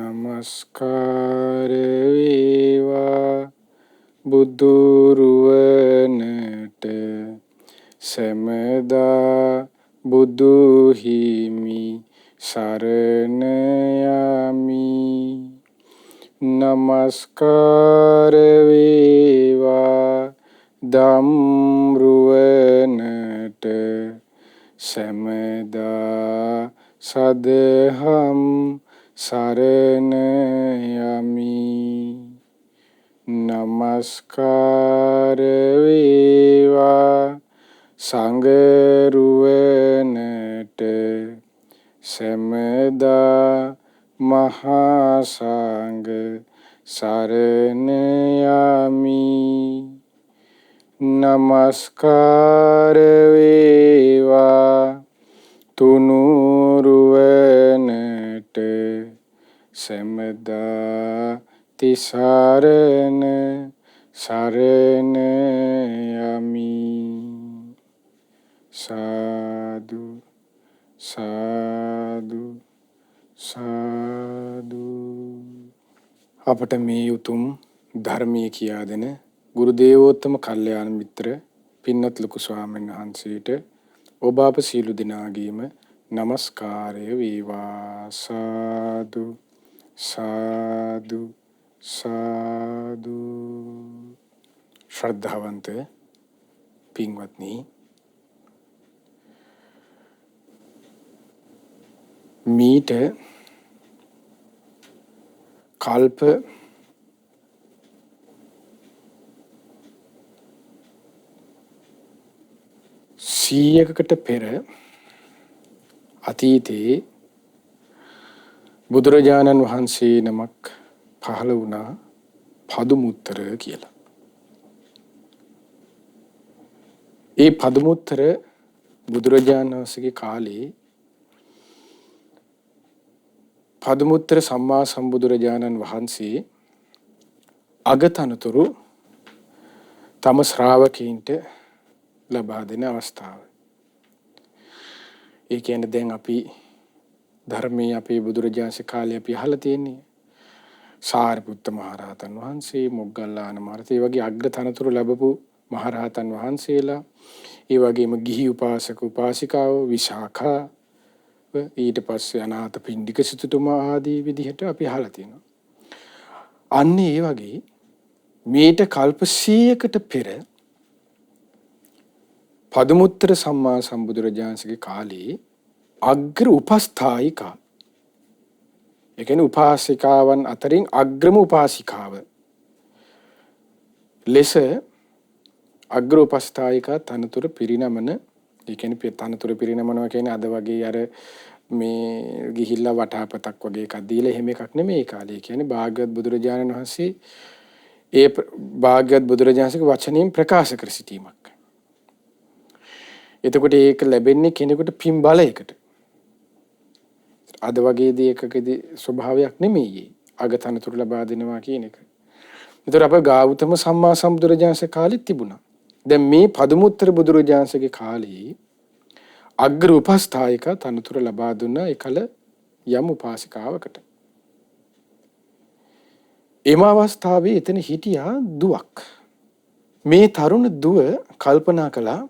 නමස්කාර වේවා බුදුරුවනට සැමදා බුදු හිමි සරණ යමි. නමස්කාර වේවා ධම්රුවනට සැමදා සදහම් සරණ යමි. නමස්කාර වේවා සංඝරුවනට සැමදා මහා සංඝ සරණ යමි. නමස්කාර වේවා තුනුරුවනට සැමදා තිසරණ සරණ යමි. සාදු සාදු සාදු. අපට මේ උතුම් ධර්මයේ කියා දෙන ගුරු දේවෝත්තම කල්යාණ මිත්‍ර පින්වත් ලොකු ස්වාමීන් වහන්සේට ඔබ අප සීල දෙනාගේම නමස්කාරය වේවා. සාදු සාදු සාදු. ශ්‍රද්ධාවන්ත පින්වත්නි, මීට කල්ප සියයකට පෙර අතීතයේ බුදුරජාණන් වහන්සේ නමක් පහළ වුණා, පදුමුත්තර කියලා. ඒ පදුමුත්තර බුදුරජාණන් වහන්සේගේ කාලේ පදුමුත්තර සම්මා සම්බුදුරජාණන් වහන්සේ අගතනතුරු තම ශ්‍රාවකීන්ට ලබා දෙන අවස්ථාව. ඒ කියන්නේ දැන් අපි ධර්මයේ අපේ බුදුරජාණන් කාලේ අපි අහලා තියෙන්නේ සාරිපුත්ත මහරහතන් වහන්සේ, මොග්ගල්ලාන මහරහතන් වගේ අග්‍ර තනතුරු ලැබපු මහරහතන් වහන්සේලා, ඒ වගේම ගිහි උපාසක උපාසිකාව විශාඛා, ඊට පස්සේ අනාථ පිණ්ඩික සිටුතුමා ආදී විදිහට අපි අහලා තියෙනවා. අන්න ඒ වගේ මේට කල්ප 100කට පෙර පදුමුත්තර සම්මා සම්බුදුරජාණන්ගේ කාලේ අග්‍ර උපස්ථායිකා, ඒ කියන්නේ උපාසිකාවන් අතරින් අග්‍රම උපාසිකාව ලෙස අග්‍ර උපස්ථායිකා තනතුර පිරිනමන, ඒ කියන්නේ තනතුර පිරිනමනවා කියන්නේ අද වගේ අර මේ ගිහිල්ලා වටාපතක් වගේ එකක් දීලා එහෙම එකක් නෙමෙයි. ඒ කාලේ කියන්නේ භාග්‍යවත් බුදුරජාණන් වහන්සේ ඒ භාග්‍යවත් බුදුරජාණන්ගේ වචනයෙන් ප්‍රකාශ කර සිටීමක්. එතකොට ඒක ලැබෙන්නේ කෙනෙකුට පින් බලයකට. අද වගේ දෙයකකදී ස්වභාවයක් නෙමෙයි අගතනතුරු ලබා දෙනවා කියන එක. ඒතර අපේ ගෞතම සම්මා සම්බුදුරජාණන්සේ කාලෙත් තිබුණා. දැන් මේ පදුමුත්තර බුදුරජාණන්සේගේ කාලේ අග්‍ර උපස්ථායක තනතුර ලබා දුන්නා එකල යම් උපාසිකාවකට. එම අවස්ථාවේ එතන හිටියා දුවක්. මේ තරුණ දුව කල්පනා කළා,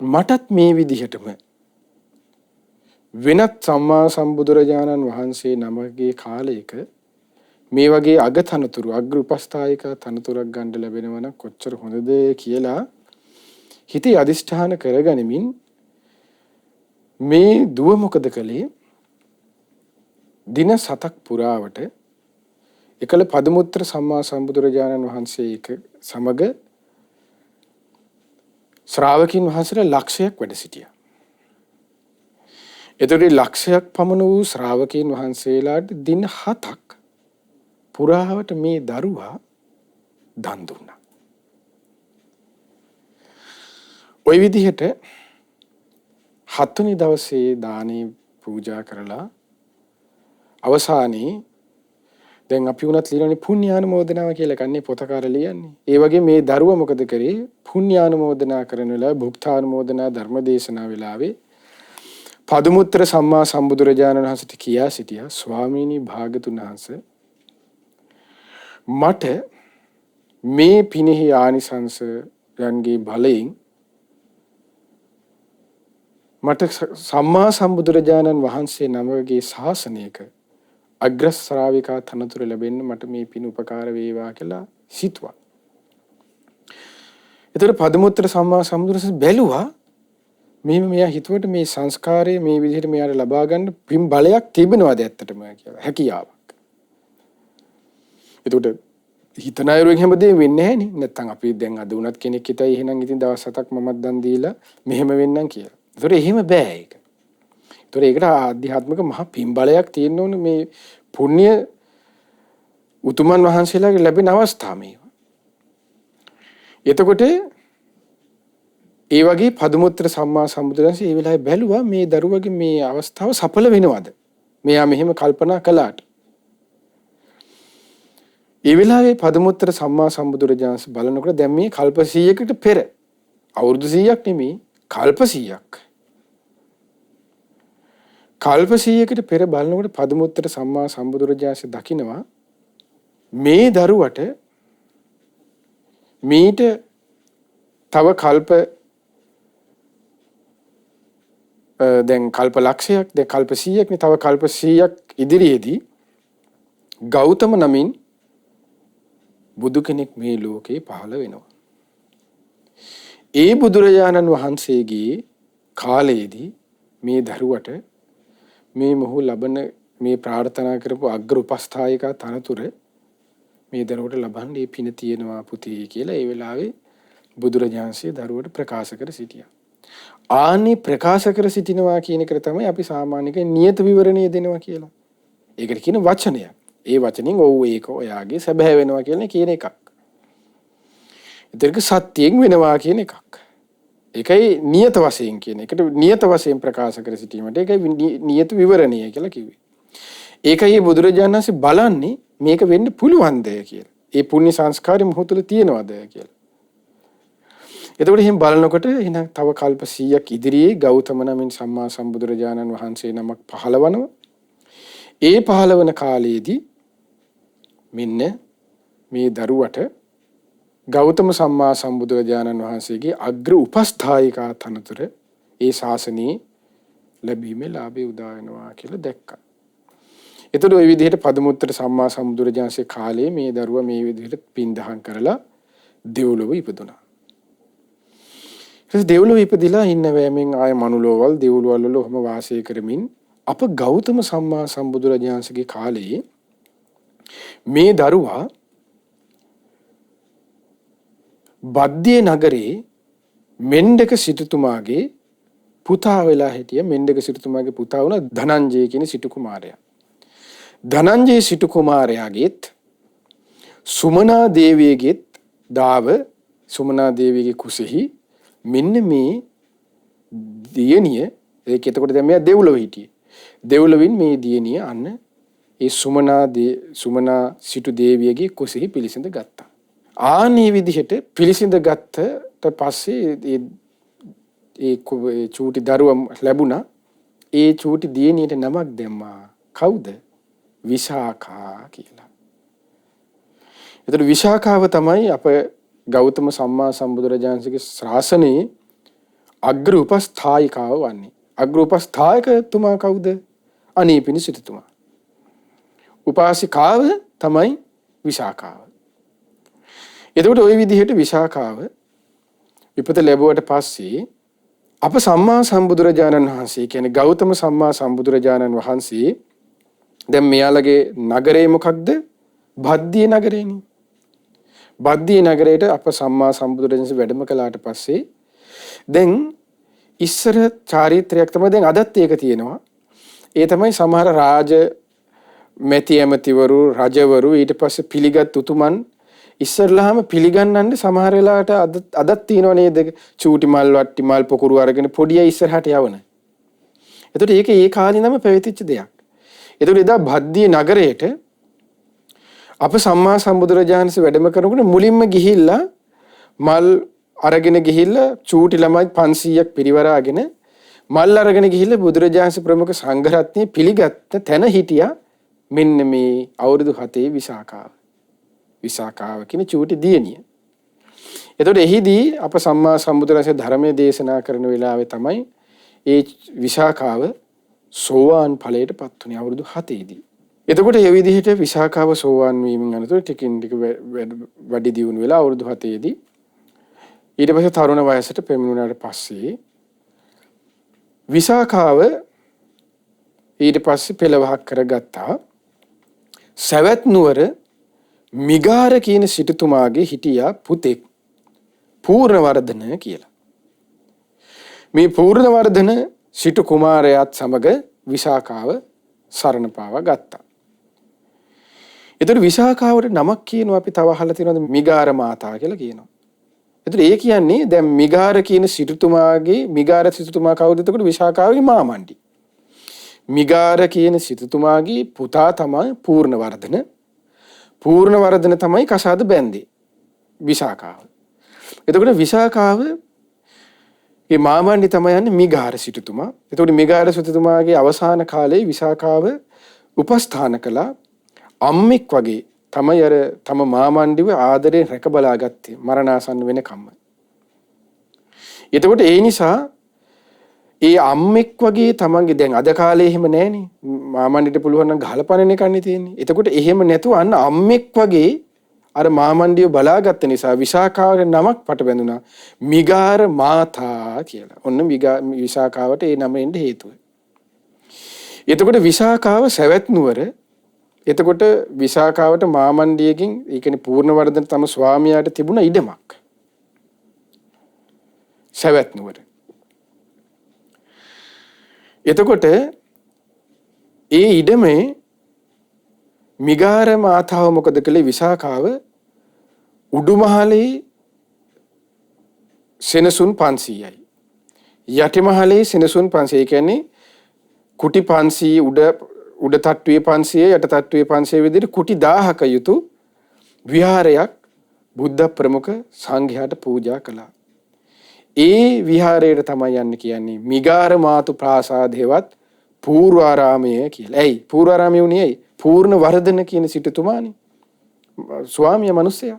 මටත් මේ විදිහටම වෙනත් සම්මා සම්බුදුරජාණන් වහන්සේ නමගේ කාලයක මේ වගේ අගතනතුරු අග්‍ර උපස්ථායක තනතුරක් ගන්න ලැබෙනවා නම් කොච්චර හොඳද කියලා හිතේ අදිෂ්ඨාන කරගනිමින් මේ දුව මොකද කළේ? දින 7ක් පුරාවට එකල පදුමුත්තර සම්මා සම්බුදුරජාණන් වහන්සේ සමග ශ්‍රාවකින් වහන්සේලා ලක්ෂයක් වැඩ සිටියා. එතකොට ලක්ෂයක් පමණ වූ ශ්‍රාවකින් වහන්සේලාට දින 7ක් පුරාවට මේ දරුවා දන් දුන්නා. ওই විදිහට 7 වෙනි දවසේ දානේ පූජා කරලා අවසානයේ දැන් අපි උනත් ලියනනේ පුණ්‍යානුමෝදනාව කියලා කන්නේ පොතකාර ලියන්නේ. ඒ වගේ මේ දරුවා මොකද කරේ? පුණ්‍යානුමෝදනා කරන වෙලාව භුක්තානුමෝදනා ධර්මදේශනා වෙලාවේ පදුමුත්තර සම්මා සම්බුදුරජාණන් වහන්සේට කියා සිටියා, ස්වාමීනි භාගතුන් වහන්සේ මට මේ පිනෙහි ආනිසංසයන්ගේ බලයෙන් මට සම්මා සම්බුදුරජාණන් වහන්සේ නමගේ ශාසනයක අග්‍ර ශ්‍රාවිකා තනතුර ලැබෙන්න මට මේ පින උපකාර වේවා කියලා සිතුවා. ඒතර පදමුත්තර සම්මා සම්බුදුරජාණන් බැලුවා මෙයා හිතුවට මේ සංස්කාරය මේ විදිහට මෙයාට ලබා ගන්න පින් බලයක් තිබෙනවාද ඇත්තටම කියලා හැකියාවක්. එතකොට හිතන අයුරින් හැමදේම වෙන්නේ නැහනේ. නැත්තම් අපි දැන් අද උනත් කෙනෙක් හිතයි එහෙනම් ඉතින් දවස් 7ක් මමත් දන් දීලා මෙහෙම වෙන්නම් කියලා. ඒතර එහෙම බෑ ඒක. ඒතර ඒකට ආධ්‍යාත්මික මහ පින් බලයක් තියෙන්න ඕනේ මේ පුණ්‍ය උතුමන් වහන්සේලාගේ ලැබෙන අවස්ථා මේවා. එතකොට ඒ වගේ පදමුත්තර සම්මා සම්බුදුරන්සේ ඒ වෙලාවේ බැලුවා මේ දරුවගේ මේ අවස්ථාව සඵල වෙනවද? මෙයා මෙහෙම කල්පනා කළාට. ඒ වෙලාවේ පදමුත්තර සම්මා සම්බුදුරජාණන් බලනකොට දැන් මේ කල්ප 100කට පෙර අවුරුදු 100ක් නෙමෙයි කල්ප 100ක්. කල්ප 100කට පෙර බලනකොට පදමුත්තර සම්මා සම්බුදුරජාණන් දකිනවා මේ දරුවට මීට තව කල්ප දැන් කල්ප ලක්ෂයක් දැන් කල්ප 100ක් නේ තව කල්ප 100ක් ඉදිරියේදී ගෞතම නමින් බුදු කෙනෙක් මේ ලෝකේ පහළ වෙනවා. ඒ බුදුරජාණන් වහන්සේගේ කාලයේදී මේ දරුවට මේ මොහු ලබන මේ ප්‍රාර්ථනා කරපු අග්‍ර උපස්ථායිකා තනතුර මේ දරුවට ලබන්නේ පින තියෙනවා පුතේ කියලා ඒ වෙලාවේ බුදුරජාණන්සේ දරුවට ප්‍රකාශ කර සිටියා. ආනි ප්‍රකාශ කර සිටිනවා කියන එක තමයි අපි සාමාන්‍යයෙන් නියත විවරණය දෙනවා කියලා. ඒකට කියන වචනයක්. ඒ වචنين ඔව් ඒක ඔයාගේ සැබෑ වෙනවා කියන එකක්. ඒතරක සත්‍යයෙන් වෙනවා කියන එකක්. ඒකයි නියත වශයෙන් කියන එකට නියත වශයෙන් ප්‍රකාශ කර සිටීමට ඒකයි නියත විවරණය කියලා කිව්වේ. ඒකයි බුදුරජාණන් වහන්සේ බලන්නේ මේක වෙන්න පුළුවන්ද කියලා. ඒ පුණ්‍ය සංස්කාරය මොහොතල තියෙනවද කියලා. එතකොට එහෙන් බලනකොට එහෙනම් තව කල්ප 100ක් ඉදිරියේ ගෞතම නමින් සම්මා සම්බුදුරජාණන් වහන්සේ නමක් පහළවනවා. ඒ පහළවන කාලයේදී මෙන්න මේ දරුවට ගෞතම සම්මා සම්බුදුරජාණන් වහන්සේගේ අග්‍ර උපස්ථායිකා තනතුර ඒ ශාසනයේ ලැබීමේ ලාභය උදා වෙනවා කියලා දැක්කා. එතකොට ওই විදිහට පදමුත්තර සම්මා සම්බුදුරජාණන්සේ කාලේ මේ දරුවා මේ විදිහට පින්දහම් කරලා දෙව්ලොව ඉපදුනා. ඊට දෙව්ලොව ඉපදිලා ඉන්න වෑමෙන් ආය මනුලෝවල් දෙව්ලොවල් වල ඔහම වාසය කරමින් අප ගෞතම සම්මා සම්බුදුරජාණන්සේගේ කාලේ මේ දරුවා බද්දේ නගරේ මෙණ්ඩක සිටුතුමාගේ පුතා වෙලා හිටිය. මෙණ්ඩක සිටුතුමාගේ පුතා වුණා ධනංජය කියන සිටු කුමාරයා. ධනංජය සිටු කුමාරයාගේත් සුමනා දේවියගේත් දාව සුමනා දේවියගේ කුසෙහි මෙන්න මේ දියණිය ඒක එතකොට දැන් මෙයා දෙව්ලොව හිටියේ. දෙව්ලොවින් මේ දියණිය අන්න ඒ සුමනා සිටු දේවියගේ කුසෙහි පිළිසිඳ ගත්තා. ආනී විදිහට පිළිසිඳ ගත්තට පස්සේ ඒ චූටි දරුවා ලැබුණා. ඒ චූටි දියණියට නමක් දැම්මා. කවුද? විශාඛා කියලා. ඒතර විශාඛාව තමයි අප ගෞතම සම්මා සම්බුදුරජාණන්සේගේ ශාසනයේ අග්‍ර උපස්ථායිකාව වන්නේ. අග්‍ර උපස්ථායකතුමා කවුද? අනීපිනි සිටුතුමා. උපාසිකාව තමයි විශාඛාව. එතකොට ওই විදිහට විශාඛාව විපත ලැබුවට පස්සේ අප සම්මා සම්බුදුරජාණන් වහන්සේ කියන්නේ ගෞතම සම්මා සම්බුදුරජාණන් වහන්සේ දැන් මෙයාලගේ නගරේ මොකක්ද? බද්දිය නගරේනේ. බද්දිය නගරයට අප සම්මා සම්බුදුරජාණන් වැඩම කළාට පස්සේ දැන් ඉස්සර චාරිත්‍රයක් තමයි දැන් අදත් ඒක තියෙනවා. ඒ තමයි සමහර රාජ මැති ඇමතිවරු රජවරු ඊට පස්සේ පිළිගත් උතුමන් ඉස්සරලාම පිළිගන්නන්න සමහර වෙලාවට අදත් තියෙනව නේද? චූටි මල් වට්ටි මල් පොකුරු අරගෙන පොඩිය ඉස්සරහට යවන. එතකොට ඒක ඒ කාලේ නම පැවතිච්ච දෙයක්. එතකොට එදා බද්දිය නගරයට අප සම්මා සම්බුදුරජාණන්සේ වැඩම කරනකොට මුලින්ම ගිහිල්ලා මල් අරගෙන ගිහිල්ලා චූටි ළමයි 500ක් පිරිවරාගෙන මල් අරගෙන ගිහිල්ලා බුදුරජාණන්සේ ප්‍රමුඛ සංඝ රත්නය පිළිගත්ත තැන හිටියා මෙන්න මේ අවුරුදු 7 විශාඛාව. විසාකාව කියන චූටි දියණිය. එතකොට එහිදී අප සම්මා සම්බුදුරජාණන් ධර්මයේ දේශනා කරන වෙලාවේ තමයි ඒ විසාකාව සෝවාන් ඵලයට පත් වුණේ අවුරුදු 7 දී. එතකොට මේ විදිහට විසාකාව සෝවාන් වීමෙන් අනතුරු ටිකින් ටික වැඩි දියුණු වෙලා අවුරුදු 7 දී ඊට පස්සේ තරුණ වයසට පැමිණුණාට පස්සේ විසාකාව ඊට පස්සේ පෙළවහක් කරගත්තා. සවැත් නුවර මිගාර කියන සිටුතුමාගේ හිටියා පුතෙක් පූර්ණවර්ධන කියලා. මේ පූර්ණවර්ධන සිටු කුමාරයාත් සමග විසාකාව සරණ පාවා ගත්තා. ඒතර විසාකාවට නමක් කියනවා අපි තව අහලා තියෙනවා මිගාර මාතා කියලා කියනවා. ඒතර ඒ කියන්නේ දැන් මිගාර කියන සිටුතුමාගේ මිගාර සිටුතුමා කවුද? එතකොට විසාකාවගේ මාමණ්ඩි. මිගාර කියන සිටුතුමාගේ පුතා තමයි පූර්ණවර්ධන. පූර්ණවර්ධන තමයි කසාද බැන්දේ විසාකාව. එතකොට විසාකාව මේ මාමණ්ඩි තමයි යන්නේ මිගාර සිටුතුමා. එතකොට මිගාර සිටුතුමාගේ අවසාන කාලේ විසාකාව උපස්ථාන කළා. අම්මෙක් වගේ තමයි අර තම මාමණ්ඩිව ආදරයෙන් රැක බලාගත්තේ මරණාසන්න වෙනකම්ම. එතකොට ඒ නිසා ඒ අම්මෙක් වගේ තමන්ගේ දැන් අද කාලේ එහෙම නැහනේ. මාමණ්ඩිට පුළුවන් නම් ගහලපනන එකන්නේ තියෙන්නේ. එතකොට එහෙම නැතුව අන්න අම්මෙක් වගේ අර මාමණ්ඩිය බලාගත්ත නිසා විසාකාවට නමක් පට බැඳුනා මිගාර මාතා කියලා. ඔන්න විසාකාවට ඒ නම එන්න හේතුව. එතකොට විසාකාව සවැත් නුවර එතකොට විසාකාවට මාමණ්ඩියකින් ඒ කියන්නේ පූර්ණවර්ධන තම ස්වාමියාට තිබුණ ඉඩමක්. සවැත් නුවර. එතකොට ඒ ඉඩමේ මිගාර මාතාව මොකද කළේ? විසාකාව උඩුමහලේ සෙනසුන් 500යි. යටිමහලේ සෙනසුන් 500. ඒ කියන්නේ කුටි 500 උඩ තට්ටුවේ 500 යට තට්ටුවේ 500 විදිහට කුටි 1000ක යුතු විහාරයක් බුද්ධ ප්‍රමුඛ සංඝයාට පූජා කළා. ඒ විහාරයට තමයි යන්න කියන්නේ මිගාර මාතු ප්‍රාසාදේවත් පූර්වාරාමය කියලා. ඇයි පූර්වාරාමය උනේ? ඇයි? පූර්ණවර්ධන කියන සිටුතුමානේ. ස්වාමියා මිනිසයා.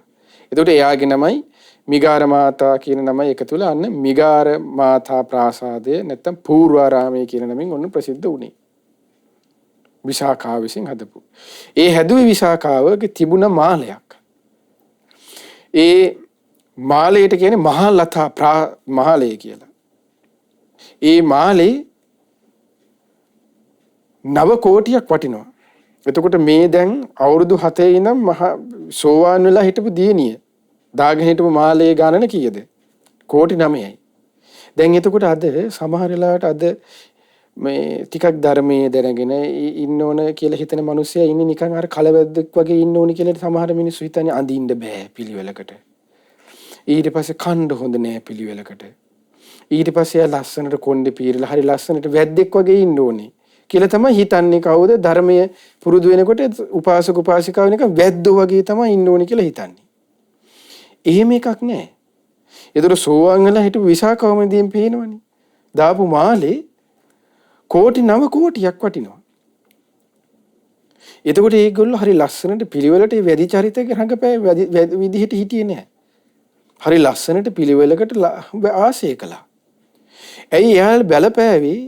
එතකොට එයාගේ නමයි මිගාර මාතා කියන නමයි එකතු වෙලා අන්න මිගාර මාතා ප්‍රාසාදය නැත්තම් පූර්වාරාමය කියන නමින් ඔන්න ප්‍රසිද්ධ වුණේ. විසාකාව විසින් හදපු. ඒ හැදුවේ විසාකාවගේ තිබුණ මාලයක්. ඒ මාලයට කියන්නේ මහා ලතා මාලය කියලා. ඒ මාලේ 9 කෝටියක් වටිනවා. එතකොට මේ දැන් අවුරුදු 7 ඉඳන් මහා සෝවාන් වෙලා හිටපු දියණිය දාගෙන හිටපු මාලයේ ගණන කීයද? කෝටි 9යි. දැන් එතකොට අද සමහර වෙලාවට අද මේ ටිකක් ධර්මයේ දැනගෙන ඉන්න ඕන කියලා හිතන මිනිස්සයා ඉන්නේ නිකන් අර කලවැද්දෙක් වගේ ඉන්න ඕනි කියලා සමහර මිනිස්සු හිතන්නේ අඳින්න බෑ පිළිවෙලකට. ඊට පස්සේ කණ්ඩ හොඳ නෑ පිළිවෙලකට. ඊට පස්සේ ලස්සනට කොණ්ඩේ පීරලා හරි ලස්සනට වැද්දෙක් වගේ ඉන්න ඕනේ කියලා තමයි හිතන්නේ. කවුද ධර්මයේ පුරුදු වෙනකොට උපාසක උපාසිකාව නිකන් වැද්දෝ වගේ තමයි ඉන්න ඕනේ කියලා හිතන්නේ. එහෙම එකක් නෑ. ඒතර සෝවාන් වෙලා හිටපු විසාකාවමදීන් පේනවනේ. දාපු මාලේ කෝටි 9 කෝටියක් වටිනවා. එතකොට ඒගොල්ලෝ හරි ලස්සනට පිළිවෙලට වැඩි චරිතයක රඟපෑ විදිහට හිටියේ නෑ. හරි ලස්සනට පිළිවෙලකට ආශය කළා. ඇයි එයාලා බලපෑවේ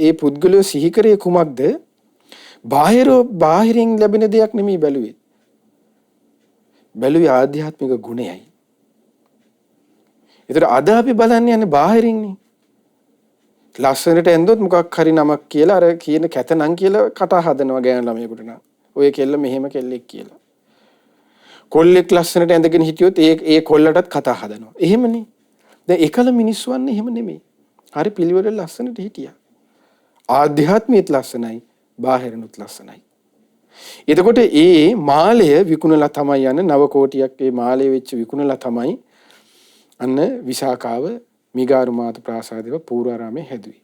ඒ පුද්ගලයෝ සිහි කරේ කුමක්ද? බාහිරින් ලැබෙන දෙයක් නෙමෙයි බැලුවේ. බැලුවේ ආධ්‍යාත්මික ගුණයයි. ඒතර අද අපි බලන්නේ යන්නේ බාහිරින්නේ. ලස්සනට ඇඳොත් මොකක් හරි නමක් කියලා අර කියන කැතනම් කියලා කතා හදනවා ගෑනු ළමයෙකුට නම්. ඔය කෙල්ල මෙහෙම කෙල්ලෙක් කියලා. කොල්ලෙක් ලස්සනට ඇඳගෙන හිටියොත් ඒ කොල්ලටත් කතා හදනවා. එහෙමනේ. දැන් එකල මිනිස්සු වන්නේ එහෙම නෙමෙයි. හරි පිළිවෙල ලස්සනට හිටියා. ආධ්‍යාත්මිකත් ලස්සනයි, බාහිරනුත් ලස්සනයි. එතකොට ඒ මාලය විකුණලා තමයි යන 9 කෝටියක් ඒ මාලය වෙච්ච විකුණලා තමයි අන්න විසාකාව මිගාරු මාතු ප්‍රාසාදේව පූර්වාරාමේ හැදුවේ.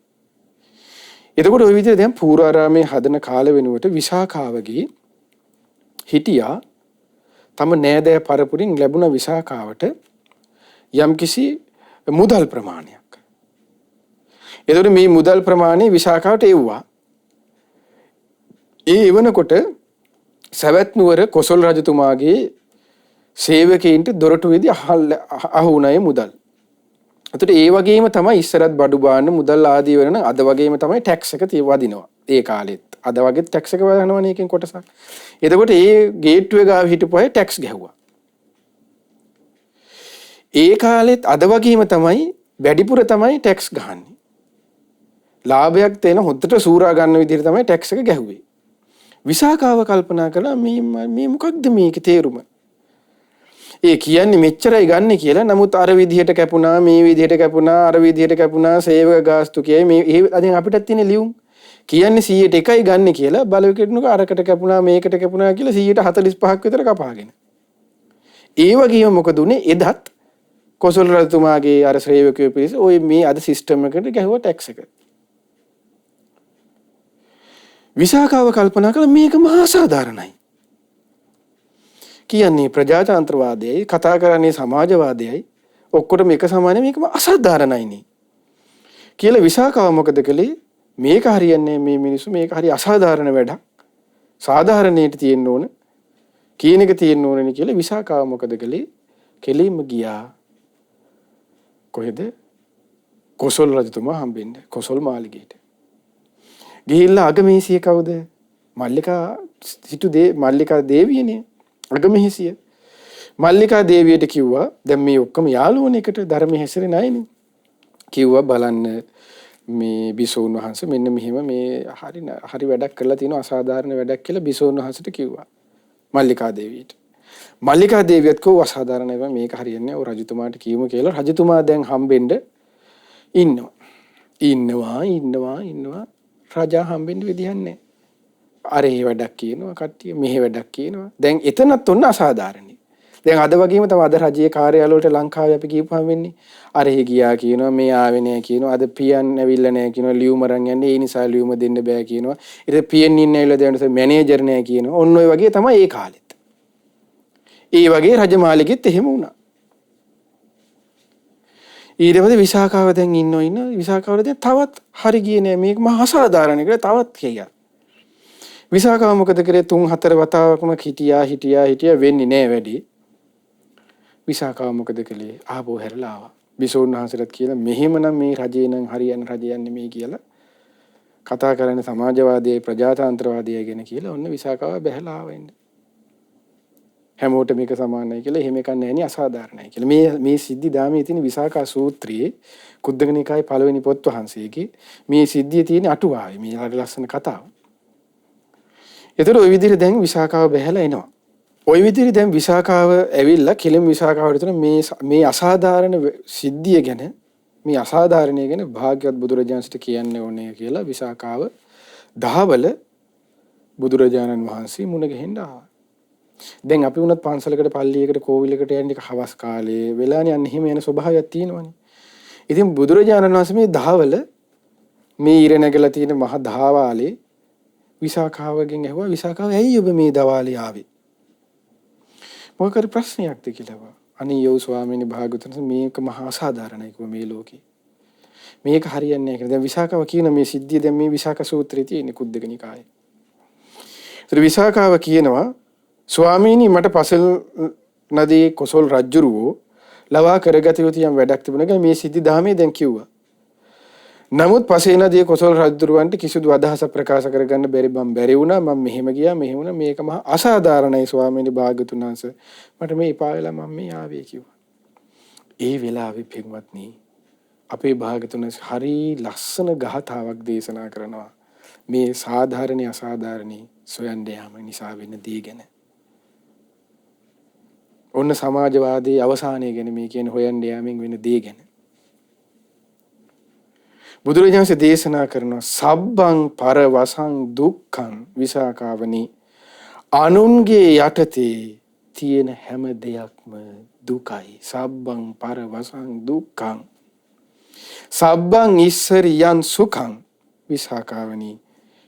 එතකොට ওই විදිහට දැන් පූර්වාරාමේ හදන කාල වෙනුවට විසාකාවගේ හිටියා තම නෑදෑ පරපුරින් ලැබුණ විසාකාවට යම්කිසි මුදල් ප්‍රමාණයක්. එතකොට මේ මුදල් ප්‍රමාණය විසාකාවට එව්වා. ඒ එවනකොට සවැත් නුවර කොසල් රජතුමාගේ සේවකයින්ට දොරටුවේදී අහු වුණායේ මුදල්. එතකොට ඒ වගේම තමයි ඉස්සරත් බඩු බාන්න මුදල් ආදී වෙන අද වගේම තමයි ටැක්ස් එක වදිනවා. ඒ කාලෙත් අද වගේ ටැක්ස් එක වදිනවනේ එකෙන් කොටසක්. එතකොට ඒ ගේට්ටුවේ ගාව හිටපු අය ටැක්ස් ගැහුවා. ඒ කාලෙත් අද වගේම තමයි වැඩිපුර තමයි ටැක්ස් ගහන්නේ. ලාභයක් තේන හොද්දට සූරා ගන්න විදිහට තමයි ටැක්ස් එක ගැහුවේ. විසාකාව කල්පනා කළා මේ මොකක්ද මේකේ තේරුම? ඒ කියන්නේ මෙච්චරයි ගන්න කියලා. නමුත් අර විදිහට කැපුණා, මේ විදිහට කැපුණා, අර විදිහට කැපුණා, සේවක ගාස්තු කියයි මේ අදින් අපිටත් තියෙන ලියුම්. කියන්නේ 100ට එකයි ගන්න කියලා බලවකටනක අරකට කැපුණා, මේකට කැපුණා කියලා 145ක් විතර කපාගෙන. ඒ වගේම මොකද උනේ? එදත් කොසල් රජතුමාගේ අර ශ්‍රේවකයෝ පිරිස ඔය මේ අද සිස්ටම් එකට ගැහුවා ටැක්ස් එක. විසාකාව කල්පනා කළා මේක මහා සාධාරණයි. කියන්නේ ප්‍රජාතන්ත්‍රවාදයයි කතා කරන්නේ සමාජවාදයයි ඔක්කොටම එක සමානයි මේකම අසාධාරණයිනේ කියලා විසාකාව මොකද කළේ? මේක හරියන්නේ මේ මිනිස්සු මේක හරි අසාධාරණ වැඩක්. සාධාරණයට තියෙන්න ඕන කියන එක තියෙන්න ඕනනේ කියලා විසාකාව මොකද කළේ? කෙලින්ම ගියා කොහෙද? කොසල් රජතුමා හම්බෙන්න කොසල් මාලිගයට. ගිහිල්ලා අගමේසිය කවුද? මල්ලිකා දේවියනේ. අගමේසිය. මල්ලිකා දේවියට කිව්වා දැන් මේ ඔක්කොම යාළුවනේ එකට ධර්මයේ හැසිරෙන අයනේ. කිව්වා බලන්න මේ බිසෝන් වහන්සේ මෙන්න මෙහෙම මේ හරි වැඩක් කරලා තිනවා අසාධාරණ වැඩක් කියලා බිසෝන් වහන්සේට කිව්වා. මල්ලිකා දේවියට. මල්ලිකා දේවියත් කෝ අසාධාරණයි මේක හරියන්නේ ඔය රජතුමාට කියමු කියලා රජතුමා දැන් හම්බෙන්න ඉන්නවා. රජා හම්බෙන්න විදිහක් නැහැ. අර ඒ වැඩක් කියනවා කට්ටිය මෙහෙ වැඩක් කියනවා. දැන් එතනත් ඔන්න අසාධාරණයි. දැන් අද වගේම තමයි අද රජයේ කාර්යාල වලට ලංකාවේ අපි ගිහපුවාම වෙන්නේ. අර එහෙ ගියා කියනවා මේ ආවේ නැහැ කියනවා. අද පියන් ඇවිල්ලා නැහැ කියනවා. ලියුම අරන් යන්නේ ඒ නිසා ලියුම දෙන්න බෑ කියනවා. ඊට පියන් ඉන්න ඇවිල්ලා දැන් මැනේජර් නැහැ කියනවා. ඔන්න ඔය වගේ තමයි ඒ කාලෙත්. ඒ වගේ රජමාලිගෙත් එහෙම වුණා. ඊට පස්සේ විසාකාව දැන් ඉන්න විසාකාව දැන් තවත් හරි ගියේ නෑ මේක මහා අසාධාරණ කියලා තවත් කියනවා. විසාකාව මොකද කරේ? 3-4 වතාවකම හිටියා වෙන්නේ නෑ වැඩි. විසාකාව මොකද කළේ? ආපහු හැරලා ආවා. බිසෝන් වහන්සේට කියලා මෙහෙමනම් මේ රජේ නම් හරියන්නේ රජයන් නෙමෙයි කියලා කතා කරන්නේ සමාජවාදයේ ප්‍රජාතන්ත්‍රවාදයේ ගැන කියලා ඔන්න විසාකාව බැහැලා ආවා ඉන්නේ. හැමෝට මේක සමානයි කියලා එහෙම එකක් නැහැ නේ අසාධාරණයි කියලා. මේ සිද්ධි දාමේ තියෙන විසාකා සූත්‍රයේ කුද්දක නිකායේ පළවෙනි පොත් වහන්සේගේ මේ සිද්ධිය තියෙන අටුවාවේ මේ හරි ලස්සන කතාව. ඒතර ওই විදිහට දැන් විසාකාව බැහැලා එනවා. ওই විදිහට දැන් විසාකාව ඇවිල්ලා කෙලින් විසාකාවට තුන මේ අසාධාරණ සිද්ධිය ගැන මේ අසාධාරණය ගැන භාග්‍යවත් බුදුරජාණන්ට කියන්න ඕනේ කියලා විසාකාව දහවල බුදුරජාණන් වහන්සේ මුණ ගැහෙන්න ආවා. දැන් අපි වුණත් පන්සලකට පල්ලියකට කෝවිලකට යන්නේ හවස් කාලේ වෙලානේ අන්න එහෙම යන ස්වභාවයක් තියෙනවනේ. ඉතින් බුදුරජාණන් වහන්සේ මේ දහවල මේ ඉර නැගලා තියෙන මහ දහවාලේ විසාකාවගෙන් ඇහුවා විසාකාව ඇයි ඔබ මේ දවාලේ ආවේ? මොකද ප්‍රශ්නයක්ද කියලා. අනේ යෝ ස්වාමීනි භාගතුන් මේක මහා අසාධාරණයි කිව්වා මේ ලෝකේ. මේක හරියන්නේ නැහැ කියලා. දැන් විසාකාව කියන මේ සිද්ධිය දැන් මේ විසාක සූත්‍රයේ තියෙන කුද්දක නිකායේ. ඒතර විසාකාව කියනවා ස්වාමීනි මට පසල් නදී කොසල් රජුරෝ ලවා කරගත යුතු යම් වැඩක් තිබුණා මේ සිද්ධි දහමේ දැන් කිව්වා. නමුත් පසේ නදී කොසල් රජුරවන්ට කිසිදු අදහසක් ප්‍රකාශ කරගන්න බැරි වුණා. මම මෙහෙම ගියා මෙහෙම වුණා මේක මහා අසාධාරණයි ස්වාමීනි භාග්‍යතුන් වහන්සේ. මට මේ එපා වෙලා මම මේ ආවේ කිව්වා. ඒ වෙලාවේ පින්වත්නි අපේ භාග්‍යතුන් හරි ලස්සන ගාථාවක් දේශනා කරනවා. මේ සාධාරණේ අසාධාරණේ සොයන්න යාම නිසා වෙන දේ ගැන. ඔන්න සමාජවාදී අවසානය ගැන මේ කියන හොයන්න යාමෙන් වෙන දේ ගැන. බුදුරජාණන් දේශනා කරනවා සබ්බං පරවසං දුක්ඛං විසාකාවනි අනුන්ගේ යටතේ තියෙන හැම දෙයක්ම දුකයි. සබ්බං පරවසං දුක්ඛං සබ්බං ඉස්සරියං සුඛං විසාකාවනි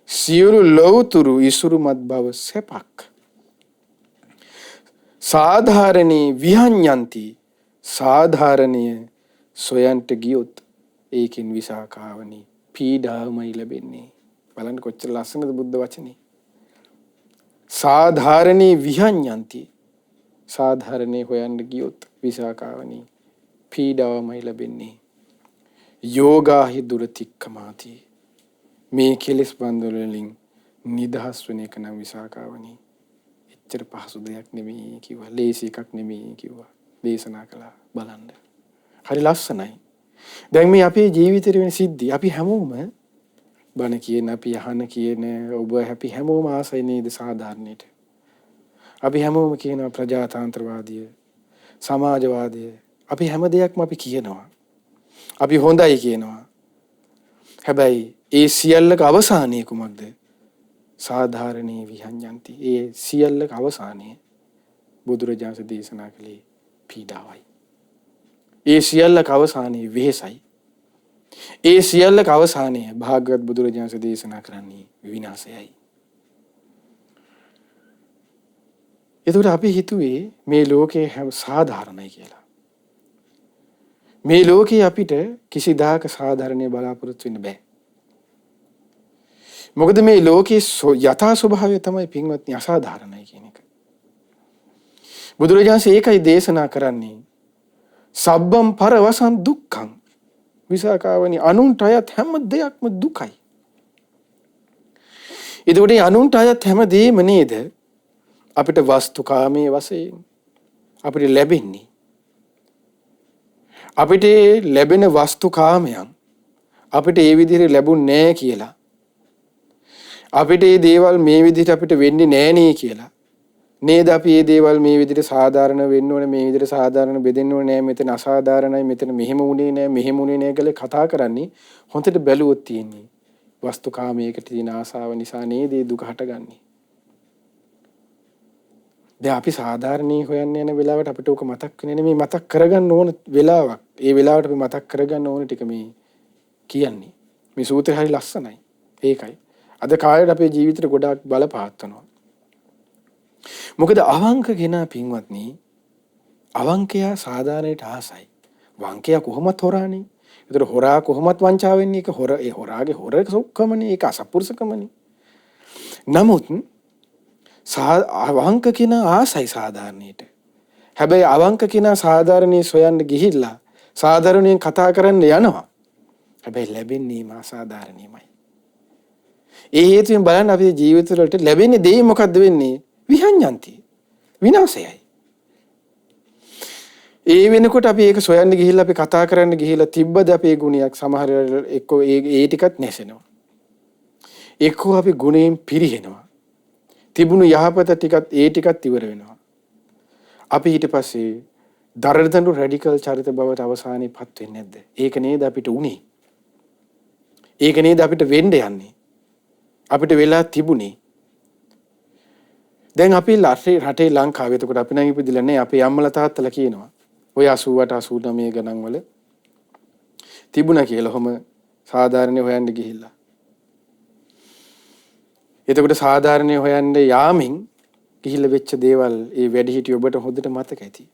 සියලු ලෞතුරු ඉසුරුමත් බව සැපක්. සාධාරණේ විහඤ්ඤන්ති සාධාරණය සොයන්ට ගියොත් ඒකින් විසාකාවනි පීඩාවමයි ලැබෙන්නේ. බලන්න කොච්චර ලස්සනද බුද්ධ වචනේ. සාධාරණේ විහඤ්ඤන්ති. සාධාරණේ හොයන්න ගියොත් විසාකාවනි පීඩාවමයි ලැබෙන්නේ. යෝගාහි දුරතික්කමාති. මේ කෙලෙස් බන්ධන වලින් නිදහස් වෙන එක නම් විසාකාවනි එච්චර පහසු දෙයක් නෙමෙයි කිව්වා. ලේසි එකක් නෙමෙයි කිව්වා. දේශනා කළා බලන්න. හරි ලස්සනයි. දැන් මේ අපේ ජීවිතේ වෙන සිද්ධි අපි හැමෝම බණ කියන අපි අහන කියන ඔබ අපි හැමෝම ආසයි නේද සාධාරණයට. අපි හැමෝම කියනවා ප්‍රජාතන්ත්‍රවාදය, සමාජවාදය. අපි හැම දෙයක්ම අපි කියනවා. අපි හොඳයි කියනවා. හැබැයි ඒ සියල්ලක අවසානය කුමක්ද? සාධාරණේ විහඤ්ඤන්ති. ඒ සියල්ලක අවසානය බුදුරජාණන් දේශනා කළේ පීඩාවයි. ඒ සියල්ලක අවසානයේ වෙහෙසයි. ඒ සියල්ලක අවසානයේ භාගවත් බුදුරජාණන් දේශනා කරන්නේ විනාශයයි. එතකොට අපි හිතුවේ මේ ලෝකේ හැම සාධාරණයි කියලා. මේ ලෝකේ අපිට කිසිදාක සාධාරණේ බලාපොරොත්තු වෙන්න බෑ. මොකද මේ ලෝකේ යථා ස්වභාවය තමයි පින්වත්නි අසාධාරණයි කියන එක. බුදුරජාණන් ඒකයි දේශනා කරන්නේ. සබ්බම් පරවසං දුක්ඛං. විසාකාවනි අනුන්ට අයත් හැම දෙයක්ම දුකයි. එතකොට අනුන්ට අයත් හැම දෙයක්ම නේද අපිට වස්තුකාමයේ වශයෙන් අපිට ලැබෙන්නේ. අපිට ලැබෙන වස්තුකාමයන් අපිට ඒ විදිහට ලැබුන්නේ නැහැ කියලා. අපිට මේ දේවල් මේ විදිහට අපිට වෙන්නේ නැහැ නේ කියලා. නේද අපි මේ දේවල් මේ විදිහට සාධාරණ වෙන්න ඕනේ, මේ විදිහට සාධාරණ බෙදෙන්න ඕනේ නැහැ, මෙතන අසාධාරණයි, මෙතන මෙහෙම උනේ නැහැ, මෙහෙම උනේ නැහැ කියලා කතා කරන්නේ. හොඳට බැලුවොත් තියෙන්නේ වස්තුකාමයකට තියෙන ආසාව නිසා නේද මේ දුක හටගන්නේ. දැන් අපි සාධාරණී හොයන්න යන වෙලාවට අපිට ඕක මතක් වෙන්නේ නෙමෙයි, මතක් කරගන්න ඕන වෙලාවක්. ඒ වෙලාවට අපි මතක් කරගන්න ඕන ටික මේ කියන්නේ. මේ සූත්‍රය හරි ලස්සනයි. ඒකයි. අද කාලේට අපේ ජීවිතේට ගොඩාක් බලපාත්වනවා. මොකද අවංක කෙනා පින්වත්නි අවංකයා සාධාරණයට ආසයි. වංකයා කොහොමත් හොරානේ. ඒතර හොරා කොහොමත් වංචා වෙන්නේ. ඒක ඒ හොරාගේ හොරකමනේ. ඒක අසපුරුෂකමනේ. නමුත් අවංක කෙනා ආසයි සාධාරණයට. හැබැයි අවංක කෙනා සාධාරණේ සොයන්න ගිහිල්ලා සාධාරණයෙන් කතා කරන්න යනවා. හැබැයි ලැබෙන්නේ අසාධාරණෙමයි. ඒ හේතුවෙන් බලන්න අපේ ජීවිතවලට ලැබෙන්නේ දෙයි මොකද්ද වෙන්නේ? විහඤ්ඤන්ති. විනාශයයි. ඒ වෙනකොට අපි ඒක සොයන්න ගිහිල්ලා අපි කතා කරන්න ගිහිල්ලා තිබ්බද අපේ ගුණයක් සමහර වෙලාවට එක්කෝ ඒ ටිකත් නැසෙනවා. එක්කෝ අපි ගුණයෙන් පිරිහෙනවා. තිබුණු යහපත ටිකත් ඒ ටිකත් ඉවර වෙනවා. අපි ඊට පස්සේ දරදඬු රැඩිකල් චරිත බවට අවසානයේපත් වෙන්නේ නැද්ද? ඒක නේද අපිට උනේ. ඒක නේද අපිට වෙන්න යන්නේ. අපිට වෙලා තිබුණේ. දැන් අපි රටේ ලංකාවේ එතකොට අපි නම් ඉපදිලා නැහැ. අපේ අම්මලා තාත්තලා කියනවා ඔය 88 89 ගණන් වල තිබුණා කියලා ඔහම සාධාරණේ හොයන්න ගිහිල්ලා. එතකොට සාධාරණේ හොයන්න යාමින් ගිහිල්ලා වෙච්ච දේවල් ඒ වැඩිහිටිය ඔබට හොඳට මතක ඇති.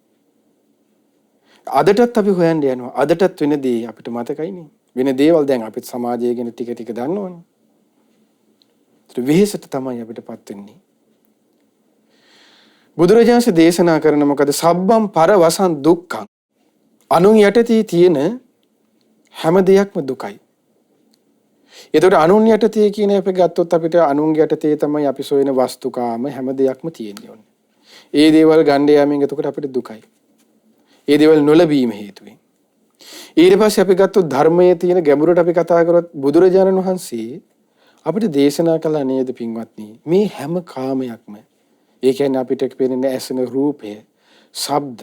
අදටත් අපි හොයන්න යනවා. අදටත් වෙන දේ අපිට මතකයිනේ. වෙන දේවල් දැන් අපිට සමාජය ගැන ටික ටික දන්නවනේ. ඒත් වෙහෙසට තමයි අපිටපත් වෙන්නේ. බුදුරජාණන් දේශනා කරන මොකද? සබ්බම් පරවසං දුක්ඛං. අනුන් යටතේ තියෙන හැම දෙයක්ම දුකයි. එතකොට අනුන් යටතේ කියන එක ගත්තොත් අපිට අනුන් යටතේ තමයි අපි සොයන වස්තුකාම හැම දෙයක්ම තියෙන්නේ ඕනේ. ඒ දේවල් ගන්න යාමෙන් එතකොට අපිට දුකයි. ඒ දේවල් නොලැබීම හේතුවෙන්. ඊට පස්සේ අපි ගත්තොත් ධර්මයේ තියෙන ගැඹුරට අපි කතා කරොත් බුදුරජාණන් වහන්සේ අපිට දේශනා කළා නේද පින්වත්නි මේ හැම කාමයක්ම ඒ කියන්නේ අපිට පේන ඇසෙන රූපය, ශබ්ද,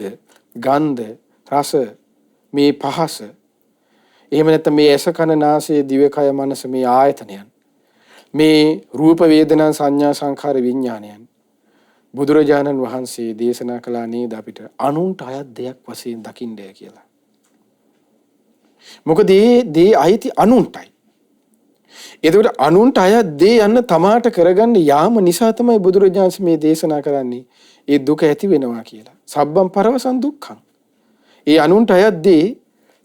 ගන්ධ, රස, මේ පහස. එහෙම නැත්නම් මේ ඇස කන නාසය දිවකය මනස මේ ආයතනයන්. මේ රූප වේදනා සංඥා සංඛාර විඥානයන්. බුදුරජාණන් වහන්සේ දේශනා කළා නේද අපිට අනුන්ට අයත් දෙයක් වශයෙන් දකින්නය කියලා. මොකද දේ අයිති අනුන්ටයි. එතකොට අනුන්ට අයත් දේ යන්න තමාට කරගන්න යාම නිසා තමයි බුදුරජාණන් මේ දේශනා කරන්නේ ඒ දුක ඇති වෙනවා කියලා. සබ්බම් පරවසං දුක්ඛං. ඒ අනුන්ට අයත් දේ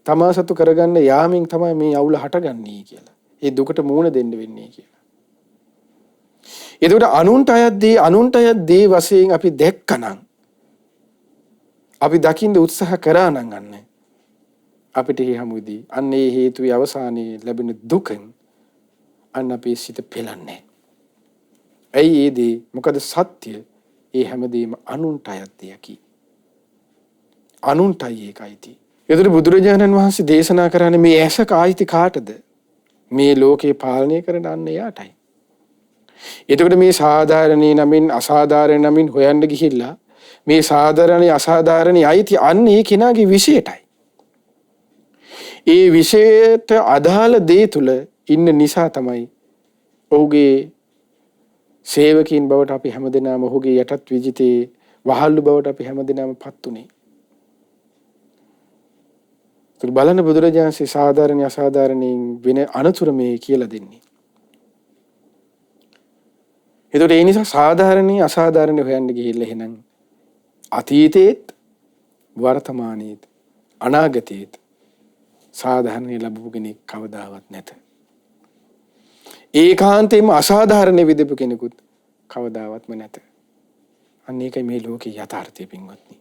තමා සතු කරගන්න යාමෙන් තමයි මේ අවුල හටගන්නේ කියලා. ඒ දුකට මූණ දෙන්න වෙන්නේ කියලා. එතකොට අනුන්ට අයත් දේ වශයෙන් අපි දැක්කනම් අපි දකින්න උත්සාහ කරා නම් අපිට හමුදී අන්න ඒ හේතුවේ අවසානයේ ලැබෙන දුකෙන් අන්න අපේ සිත පෙළන්නේ. ඇයි ඒ දේ? මොකද සත්‍ය ඒ හැමදේම අනුන්ට අයත් දෙයකි. අනුන්ටයි ඒකයිති. එතකොට බුදුරජාණන් වහන්සේ දේශනා කරන්නේ මේ ඇස කායිති කාටද? මේ ලෝකේ පාලනය කරන අන්න එයාටයි. එතකොට මේ සාධාරණේ නමින් අසාධාරණ නමින් හොයන්න ගිහිල්ලා මේ සාධාරණේ අසාධාරණේ අයිති අන්න ඒ කෙනාගේ විශේෂයටයි. ඒ විශේෂයට අදාළ දේ තුල ඉන්න නිසා තමයි ඔහුගේ සේවකීන් බවට අපි හැමදෙනාම ඔහුගේ යටත් විජිතේ වහල්ලු බවට අපි හැමදෙනාම පත් උනේ. ඒක බලන්න බුදුරජාණන්සේ සාධාරණ අසාධාරණයෙන් වෙන අනතුරු මේ කියලා දෙන්නේ. ඒතකොට ඒ නිසා සාධාරණේ අසාධාරණේ හොයන්න ගිහිල්ලා එහෙනම් අතීතේත් වර්තමානයේත් අනාගතයේත් සාධාරණේ ලැබපු කෙනෙක් කවදාවත් නැත. ඒකාන්තයෙන්ම අසාධාරණ විදපු කෙනෙකුත් කවදාවත්ම නැත. අන්න ඒකයි මේ ලෝකේ යථාර්ථය පින්වත්නි.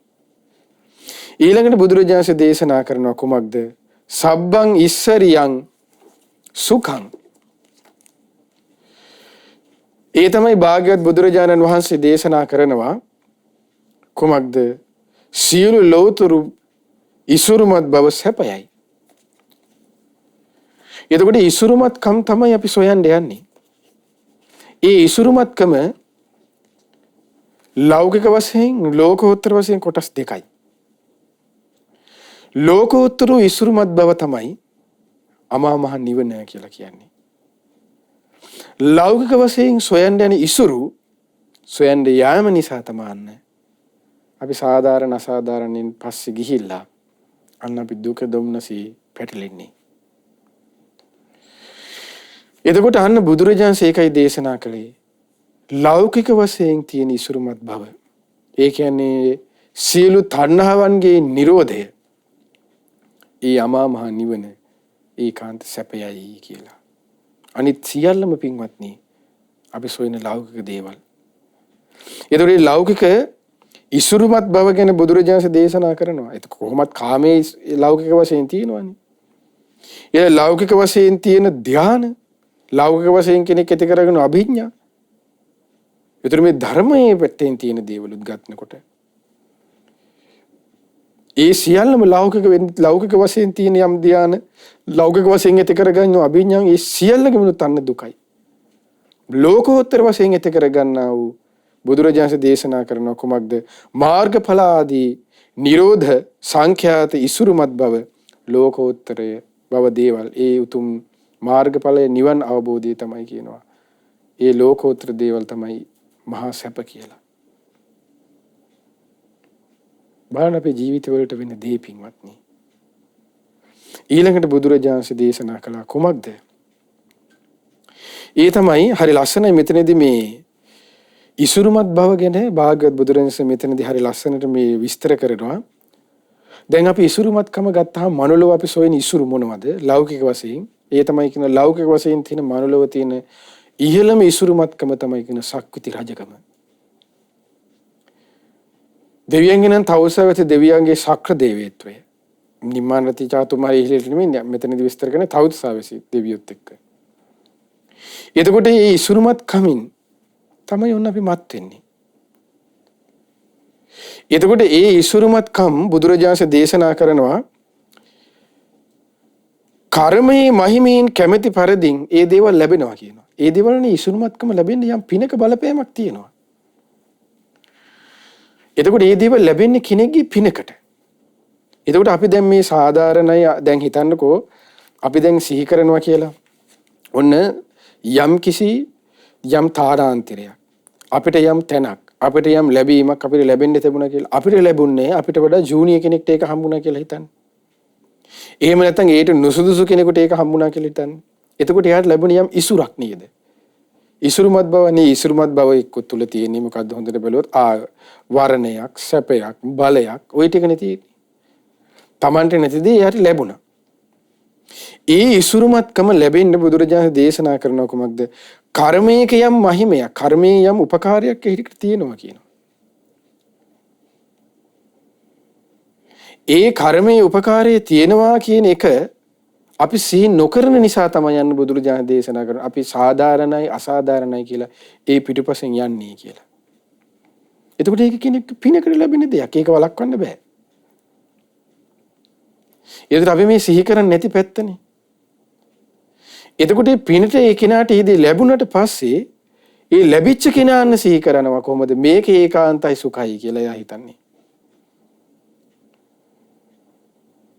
ඊළඟට බුදුරජාණන් දේශනා කරනවා කුමක්ද? සබ්බං ඉස්සරියං සුඛං. ඒ තමයි භාග්‍යවත් බුදුරජාණන් වහන්සේ දේශනා කරනවා කුමක්ද? සියලු ලෝතුරු ඉසුරුමත් බව සැපයයි. එතකොට ඉසුරුමත්කම් තමයි අපි සොයන්න යන්නේ. ඒ ඉසුරුමත්කම ලෞකික වශයෙන් ලෝකෝත්තර වශයෙන් කොටස් දෙකයි. ලෝකෝත්තර ඉසුරුමත් බව තමයි අමා මහ නිවන කියලා කියන්නේ. ලෞකික වශයෙන් සොයන්න යන ඉසුරු සොයන්න යාම නිසා තමයි අපි සාධාරණ අසාධාරණෙන් පස්සේ ගිහිල්ලා අන්න අපි දුක දුම්නසී පැටලෙන්නේ. එතකොට අන්න බුදුරජාණන් ඒකයි දේශනා කළේ ලෞකික වශයෙන් තියෙන ඉසුරුමත් බව. ඒ කියන්නේ සියලු තණ්හාවන්ගේ නිරෝධය. ඒ අමා මහ නිවන ඒකාන්ත සැපයයි කියලා. අනිත් සියල්ලම පින්වත්නි අපි සොයන ලෞකික දේවල්. ඒතකොට ලෞකික ඉසුරුමත් බව ගැන බුදුරජාණන් දේශනා කරනවා. ඒක කොහොමත් කාමයේ ලෞකික වශයෙන් තියෙනවනේ. ඒ ලෞකික වශයෙන් තියෙන ධාන ලෞකික වශයෙන් කෙනෙක් ඇති කරගෙන අභිඥා. ඒතර මේ ධර්මයේ පැත්තෙන් තියෙන දේවලුත් ගන්නකොට ඒ සියල්ලම ලෞකික වශයෙන් තියෙන යම් ධාන ලෞකික වශයෙන් ඇති කරගන්න අභිඥා ඒ සියල්ලකම තන්න දුකයි. ලෝකෝත්තර වශයෙන් ඇති කරගන්නා වූ බුදුරජාණන් දේශනා කරන කුමක්ද? මාර්ගඵල ආදී නිරෝධ සංඛ්‍යාත ඉසුරුමත් බව ලෝකෝත්තරය බව දේවල් ඒ උතුම් මාර්ගඵලයේ නිවන් අවබෝධය තමයි කියනවා. ඒ ලෝකෝත්තර දේවල් තමයි මහා සැප කියලා. බලන්න අපේ ජීවිතවලට වෙන දේ පින්වත්නි. ඊළඟට බුදුරජාණන් දේශනා කළා කුමක්ද? ඒ තමයි හරි ලස්සනයි මෙතනදී මේ ඉසුරුමත් බව ගැන භාග්‍යවත් බුදුරජාණන් මෙතනදී හරි ලස්සනට මේ විස්තර කරනවා. දැන් අපි ඉසුරුමත්කම ගත්තාම මනුලව අපි සොයන ඉසුරු මොනවද? ලෞකික වශයෙන් ඒ තමයි කියන ලෞකික වශයෙන් තියෙන මනුලව තියෙන ඉහළම ඉසුරුමත්කම තමයි කියන සක්විති රජකම. දෙවියන්ගෙන් තවුසවති දෙවියන්ගේ ශක්‍ර දේවත්වය. නිම්මානති චාතුමාරී ඉහළට නෙමෙයි මෙතනදී විස්තර කරන තවුසාවසි දෙවියොත් එක්ක. එතකොට මේ ඉසුරුමත්කමින් තමයි ඔන්න අපි මත් වෙන්නේ. එතකොට ඒ ඉසුරුමත්කම් බුදුරජාණන් දේශනා කරනවා කර්මයේ මහිමයෙන් කැමැති පරිදින් ඒ දේවල් ලැබෙනවා කියනවා. ඒ දේවල්නේ ඉසුරුමත්කම ලැබෙන්නේ යම් පිනක බලපෑමක් තියෙනවා. එතකොට මේ දේවල් ලැබෙන්නේ කෙනෙක්ගේ පිනකට. එතකොට අපි දැන් මේ සාධාරණයි දැන් හිතන්නකෝ අපි දැන් සිහි කරනවා කියලා. ඔන්න යම් තාරාන්තරයක් අපිට යම් තැනක් අපිට යම් ලැබීමක් අපිට ලැබෙන්න තිබුණා කියලා. අපිට ලැබුණේ අපිට වඩා ජූනියර් කෙනෙක්ට ඒක හම්බුණා කියලා හිතන්න. එහෙම නැත්නම් ඒට නුසුදුසු කෙනෙකුට ඒක හම්බුණා කියලා හිතන්න. එතකොට එයාට ලැබුණ යම් ඉසුරක් නේද? ඉසුරුමත් බවනේ ඉසුරුමත් බව එක්ක තුල තියෙන්නේ මොකද්ද හොඳට බැලුවොත් වර්ණයක් සැපයක් බලයක් ওই ටිකනේ තියෙන්නේ. Tamante නැතිදී එයාට ලැබුණා. ඒ ඉසුරුමත්කම ලැබෙන්න බුදුරජාණන් දේශනා කරනවා කොමක්ද? කර්මයක යම් මහිමයක්, කර්මයේ යම් උපකාරයක් එහිට තියෙනවා කියනවා. ඒ කර්මයේ උපකාරයේ තියෙනවා කියන එක අපි සිහි නොකරන නිසා තමයි යන්න බුදුරජාණන් දේශනා කරන. අපි සාධාරණයි අසාධාරණයි කියලා ඒ පිටුපසෙන් යන්නේ කියලා. එතකොට ඒක කෙනෙක් පිනකට ලැබෙන දෙයක්. ඒක වළක්වන්න බෑ. ඒකට අපි මේ සිහි කරන්නේ නැති පැත්තනේ. එතකොට පිනට ඒ කෙනාට ඉදී ලැබුණට පස්සේ ඒ ලැබිච්ච කෙනාන්න සිහි කරනවා කොහොමද මේක ඒකාන්තයි සුඛයි කියලා එයා හිතන්නේ.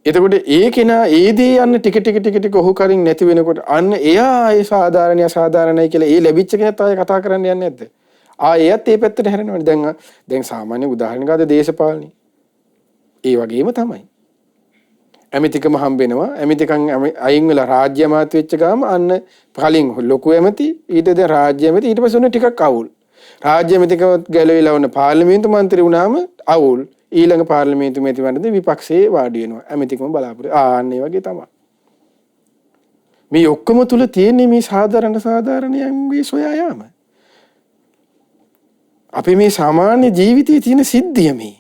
එතකොට ඒ කෙනා ඒ දේ යන්න ටික ඔහු කරින් නැති වෙනකොට අන්න එයා ඒ සාධාරණයි අසාධාරණයි කියලා ඒ ලැබිච්ච කෙනාත් ආයෙ කතා කරන්න යන්නේ නැද්ද? එයත් ඒ පැත්තට හැරෙනවනේ. දැන් සාමාන්‍ය උදාහරණයක් ගන්න දේශපාලනේ. ඒ වගේම තමයි. ඇමතිකම හම්බෙනවා. ඇමතිකන් අයින් වෙලා රාජ්‍ය අමාත්‍ය වෙච්ච ගාම අන්න කලින් ලොකු ඇමති ඊට දැන් රාජ්‍ය ඇමති ඊට පස්සේ උන ටිකක් අවුල්. රාජ්‍ය ඇමතිකම ගැලවිලා වුණ පාර්ලිමේන්තු මන්ත්‍රී වුණාම අවුල්. ඊළඟ පාර්ලිමේන්තු මැතිවරණදී විපක්ෂයේ වාඩි වෙනවා. ඇමතිකම බලාපොරොත්තු. අන්න ඒ වගේ තමයි. මේ ඔක්කොම තුල තියෙන මේ සාධාරණයන්ගේ සොයා යාම. අපි මේ සාමාන්‍ය ජීවිතයේ තියෙන සිද්ධිය මේ.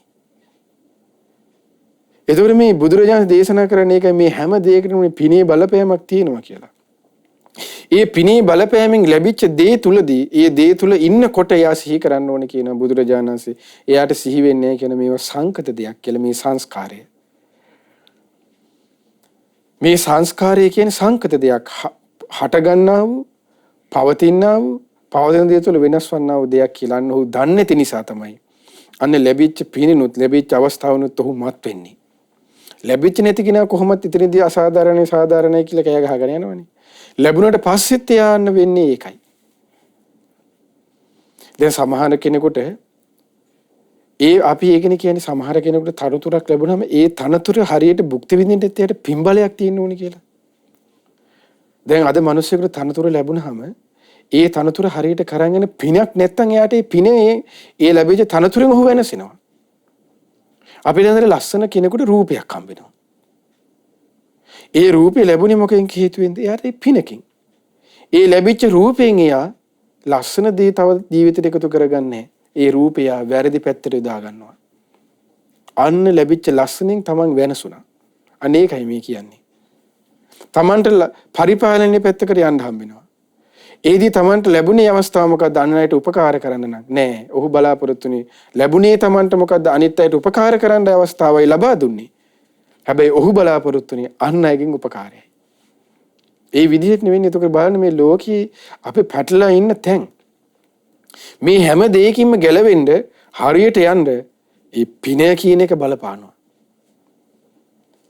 එතකොට මේ බුදුරජාණන් දේශනා කරන එක මේ හැම දෙයකටම පිනේ බලපෑමක් තියෙනවා කියලා. ඒ පිනේ බලපෑමෙන් ලැබිච්ච දේ තුලදී ඒ දේ තුල ඉන්නකොට එයා සිහි කරන්න ඕනේ කියන බුදුරජාණන්සේ. එයාට සිහි වෙන්නේ නැහැ කියන මේවා සංකත දෙයක් කියලා මේ සංස්කාරය. මේ සංස්කාරය කියන්නේ සංකත දෙයක්. හට ගන්නා වූ, පවතිනා වූ, පවතින දේ තුල වෙනස් වන්නා වූ දෙයක් කියලා අන්න ඔහු දන්නේ නැති නිසා තමයි. අන්න ලැබිච්ච පිනිනුත් ලැබිච්ච අවස්ථාවනුත් ඔහු මත් වෙන්නේ. ලැබිච්ච නැති කෙනා කොහොමද ඉතින්දී අසාධාරණයි සාධාරණයි කියලා කෑ ගහගෙන යනවනේ. ලැබුණට පස්සෙත් යන්න වෙන්නේ ඒකයි. දැන් සමහර කෙනෙකුට අපි ඒකනේ කියන්නේ සමහර කෙනෙකුට තනතුරක් ලැබුණාම ඒ තනතුර හරියට භුක්ති විඳින්න එයාට පින්බලයක් තියෙන්න ඕනේ කියලා. දැන් අද මිනිස්සුන්ට තනතුර ලැබුණාම ඒ තනතුර හරියට කරගෙන පිනක් නැත්තම් එයාට ඒ පිනේ ඒ ලැබෙච්ච තනතුරෙන් ඔහු වෙනසෙනවා. අපි දැන් ලස්සන කෙනෙකුට රූපයක් හම්බෙනවා. ඒ රූපේ ලැබුණේ මොකෙන් හේතුවෙන්ද? එයාට පිනකින්. ඒ ලැබිච්ච රූපෙන් එයා ලස්සන දේ තව ජීවිතයට එකතු කරගන්නේ. ඒ රූපය වැරදි පැත්තට යොදා ගන්නවා. අන්න ලැබිච්ච ලස්සනෙන් තමන් වෙනසුණා. අනේකයි මේ කියන්නේ. තමන්ට පරිපාලනයේ පැත්තකට යන්න හම්බෙනවා. ඒදී තමන්ට ලැබුණේ අවස්ථාව මොකක්ද? අන් අයට උපකාර කරන්න නෑ. ඔහු බලාපොරොත්තුනේ ලැබුණේ තමන්ට මොකක්ද? අනිත් අයට උපකාර කරන්න අවස්ථාවයි ලබා දුන්නේ. හැබැයි ඔහු බලාපොරොත්තුනේ අන් අයගෙන් උපකාරයයි. ඒ විදිහට නෙවෙයි. එතකොට බලන්න මේ ලෝකයේ අපි පැටලලා ඉන්න තැන්. මේ හැම දෙයකින්ම ගැලවෙන්න හරියට යන්න ඒ පින කියන එක බලපානවා.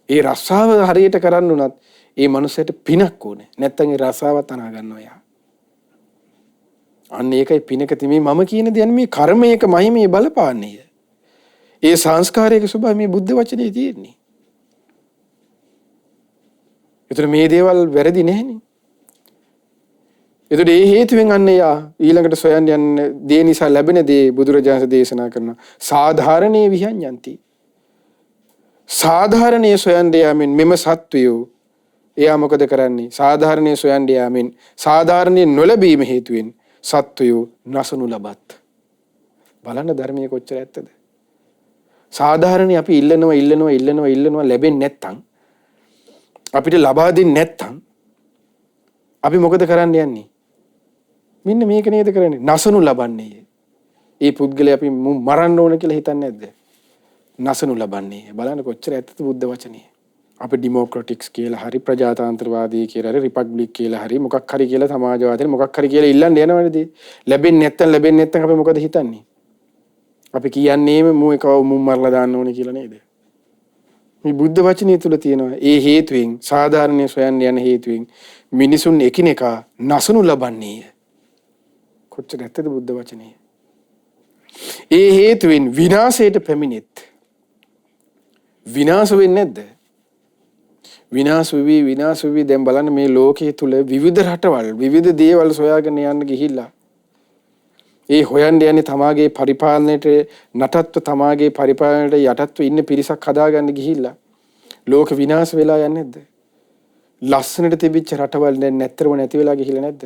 ඒ රස්සාව හරියට කරන්න උනත් ඒ මනුස්සයට පිනක් ඕනේ. නැත්තම් ඒ රස්සාව තනා ගන්නවා යා. අන්න ඒකයි පිනක තිමේ මම කියන දේ මේ කර්මයක මහිමේ බලපාන්නේ. ඒ සංස්කාරයක ස්වභාවය මේ බුද්ධ වචනේ තියෙන්නේ. ඒතර මේ දේවල් වැරදි නැහැනේ. ඒතර ඒ හේතුවෙන් අන්න යා ඊළඟට සොයන්න යන දේ නිසා ලැබෙන දේ බුදුරජාණන් දේශනා කරන සාධාරණේ විහඤ්ඤಂತಿ. සාධාරණේ සොයන්න යාමෙන් මෙම සත්වයෝ එයා මොකද කරන්නේ? සාධාරණේ සොයන්න යාමෙන් සාධාරණේ නොලැබීම හේතුවෙන් සත්වයෝ නසනු ලබත්. බලන්න ධර්මයේ කොච්චර ඇත්තද? සාධාරණේ අපි ඉල්ලනවා ලැබෙන්නේ නැත්තම් අපිට ලබා දෙන්නේ නැත්තම් අපි මොකද කරන්න යන්නේ? මෙන්න මේක නේද කරන්නේ. නසනු ලබන්නේ. ඒ පුද්ගලයා අපි මරන්න ඕන කියලා හිතන්නේ නැද්ද? නසනු ලබන්නේ. බලන්න කොච්චර ඇත්තද බුද්ධ වචනේ. අපි ඩෙමොක්‍රටික්ස් කියලා හරි ප්‍රජාතන්ත්‍රවාදී කියලා හරි රිපබ්ලික් කියලා හරි මොකක් හරි කියලා සමාජවාදී මොකක් හරි කියලා ඉල්ලන්න යනවනේ. ලැබෙන්නේ නැත්තම් අපි මොකද හිතන්නේ? අපි කියන්නේම මූ එකව මුම් මරලා දාන්න ඕනේ කියලා නේද? මේ බුද්ධ වචනේ තුල තියෙනවා ඒ හේතුවෙන් සාධාරණේ සොයන්න යන හේතුවෙන් මිනිසුන් එකිනෙකා නසනු ලබන්නේ. කොච්චර ඇත්තද බුද්ධ වචනේ? ඒ හේතුවෙන් විනාශයට පැමිණෙත්. විනාශ වෙන්නේ නැද්ද? විනාශ වෙවි දැන් බලන්න මේ ලෝකයේ තුල විවිධ රටවල් විවිධ දේවල් සොයාගෙන යන්න ගිහිල්ලා ඒ හොයන්න යන්නේ තමාගේ පරිපාලනයට නටත්ව තමාගේ පරිපාලනයට යටත්ව ඉන්න පිරිසක් හදාගන්න ගිහිල්ලා ලෝක විනාශ වෙලා යන්නේ නැද්ද? ලස්සනට තිබිච්ච රටවල් දැන් නැත්තරම නැති වෙලා ගිහිල්ලා නැද්ද?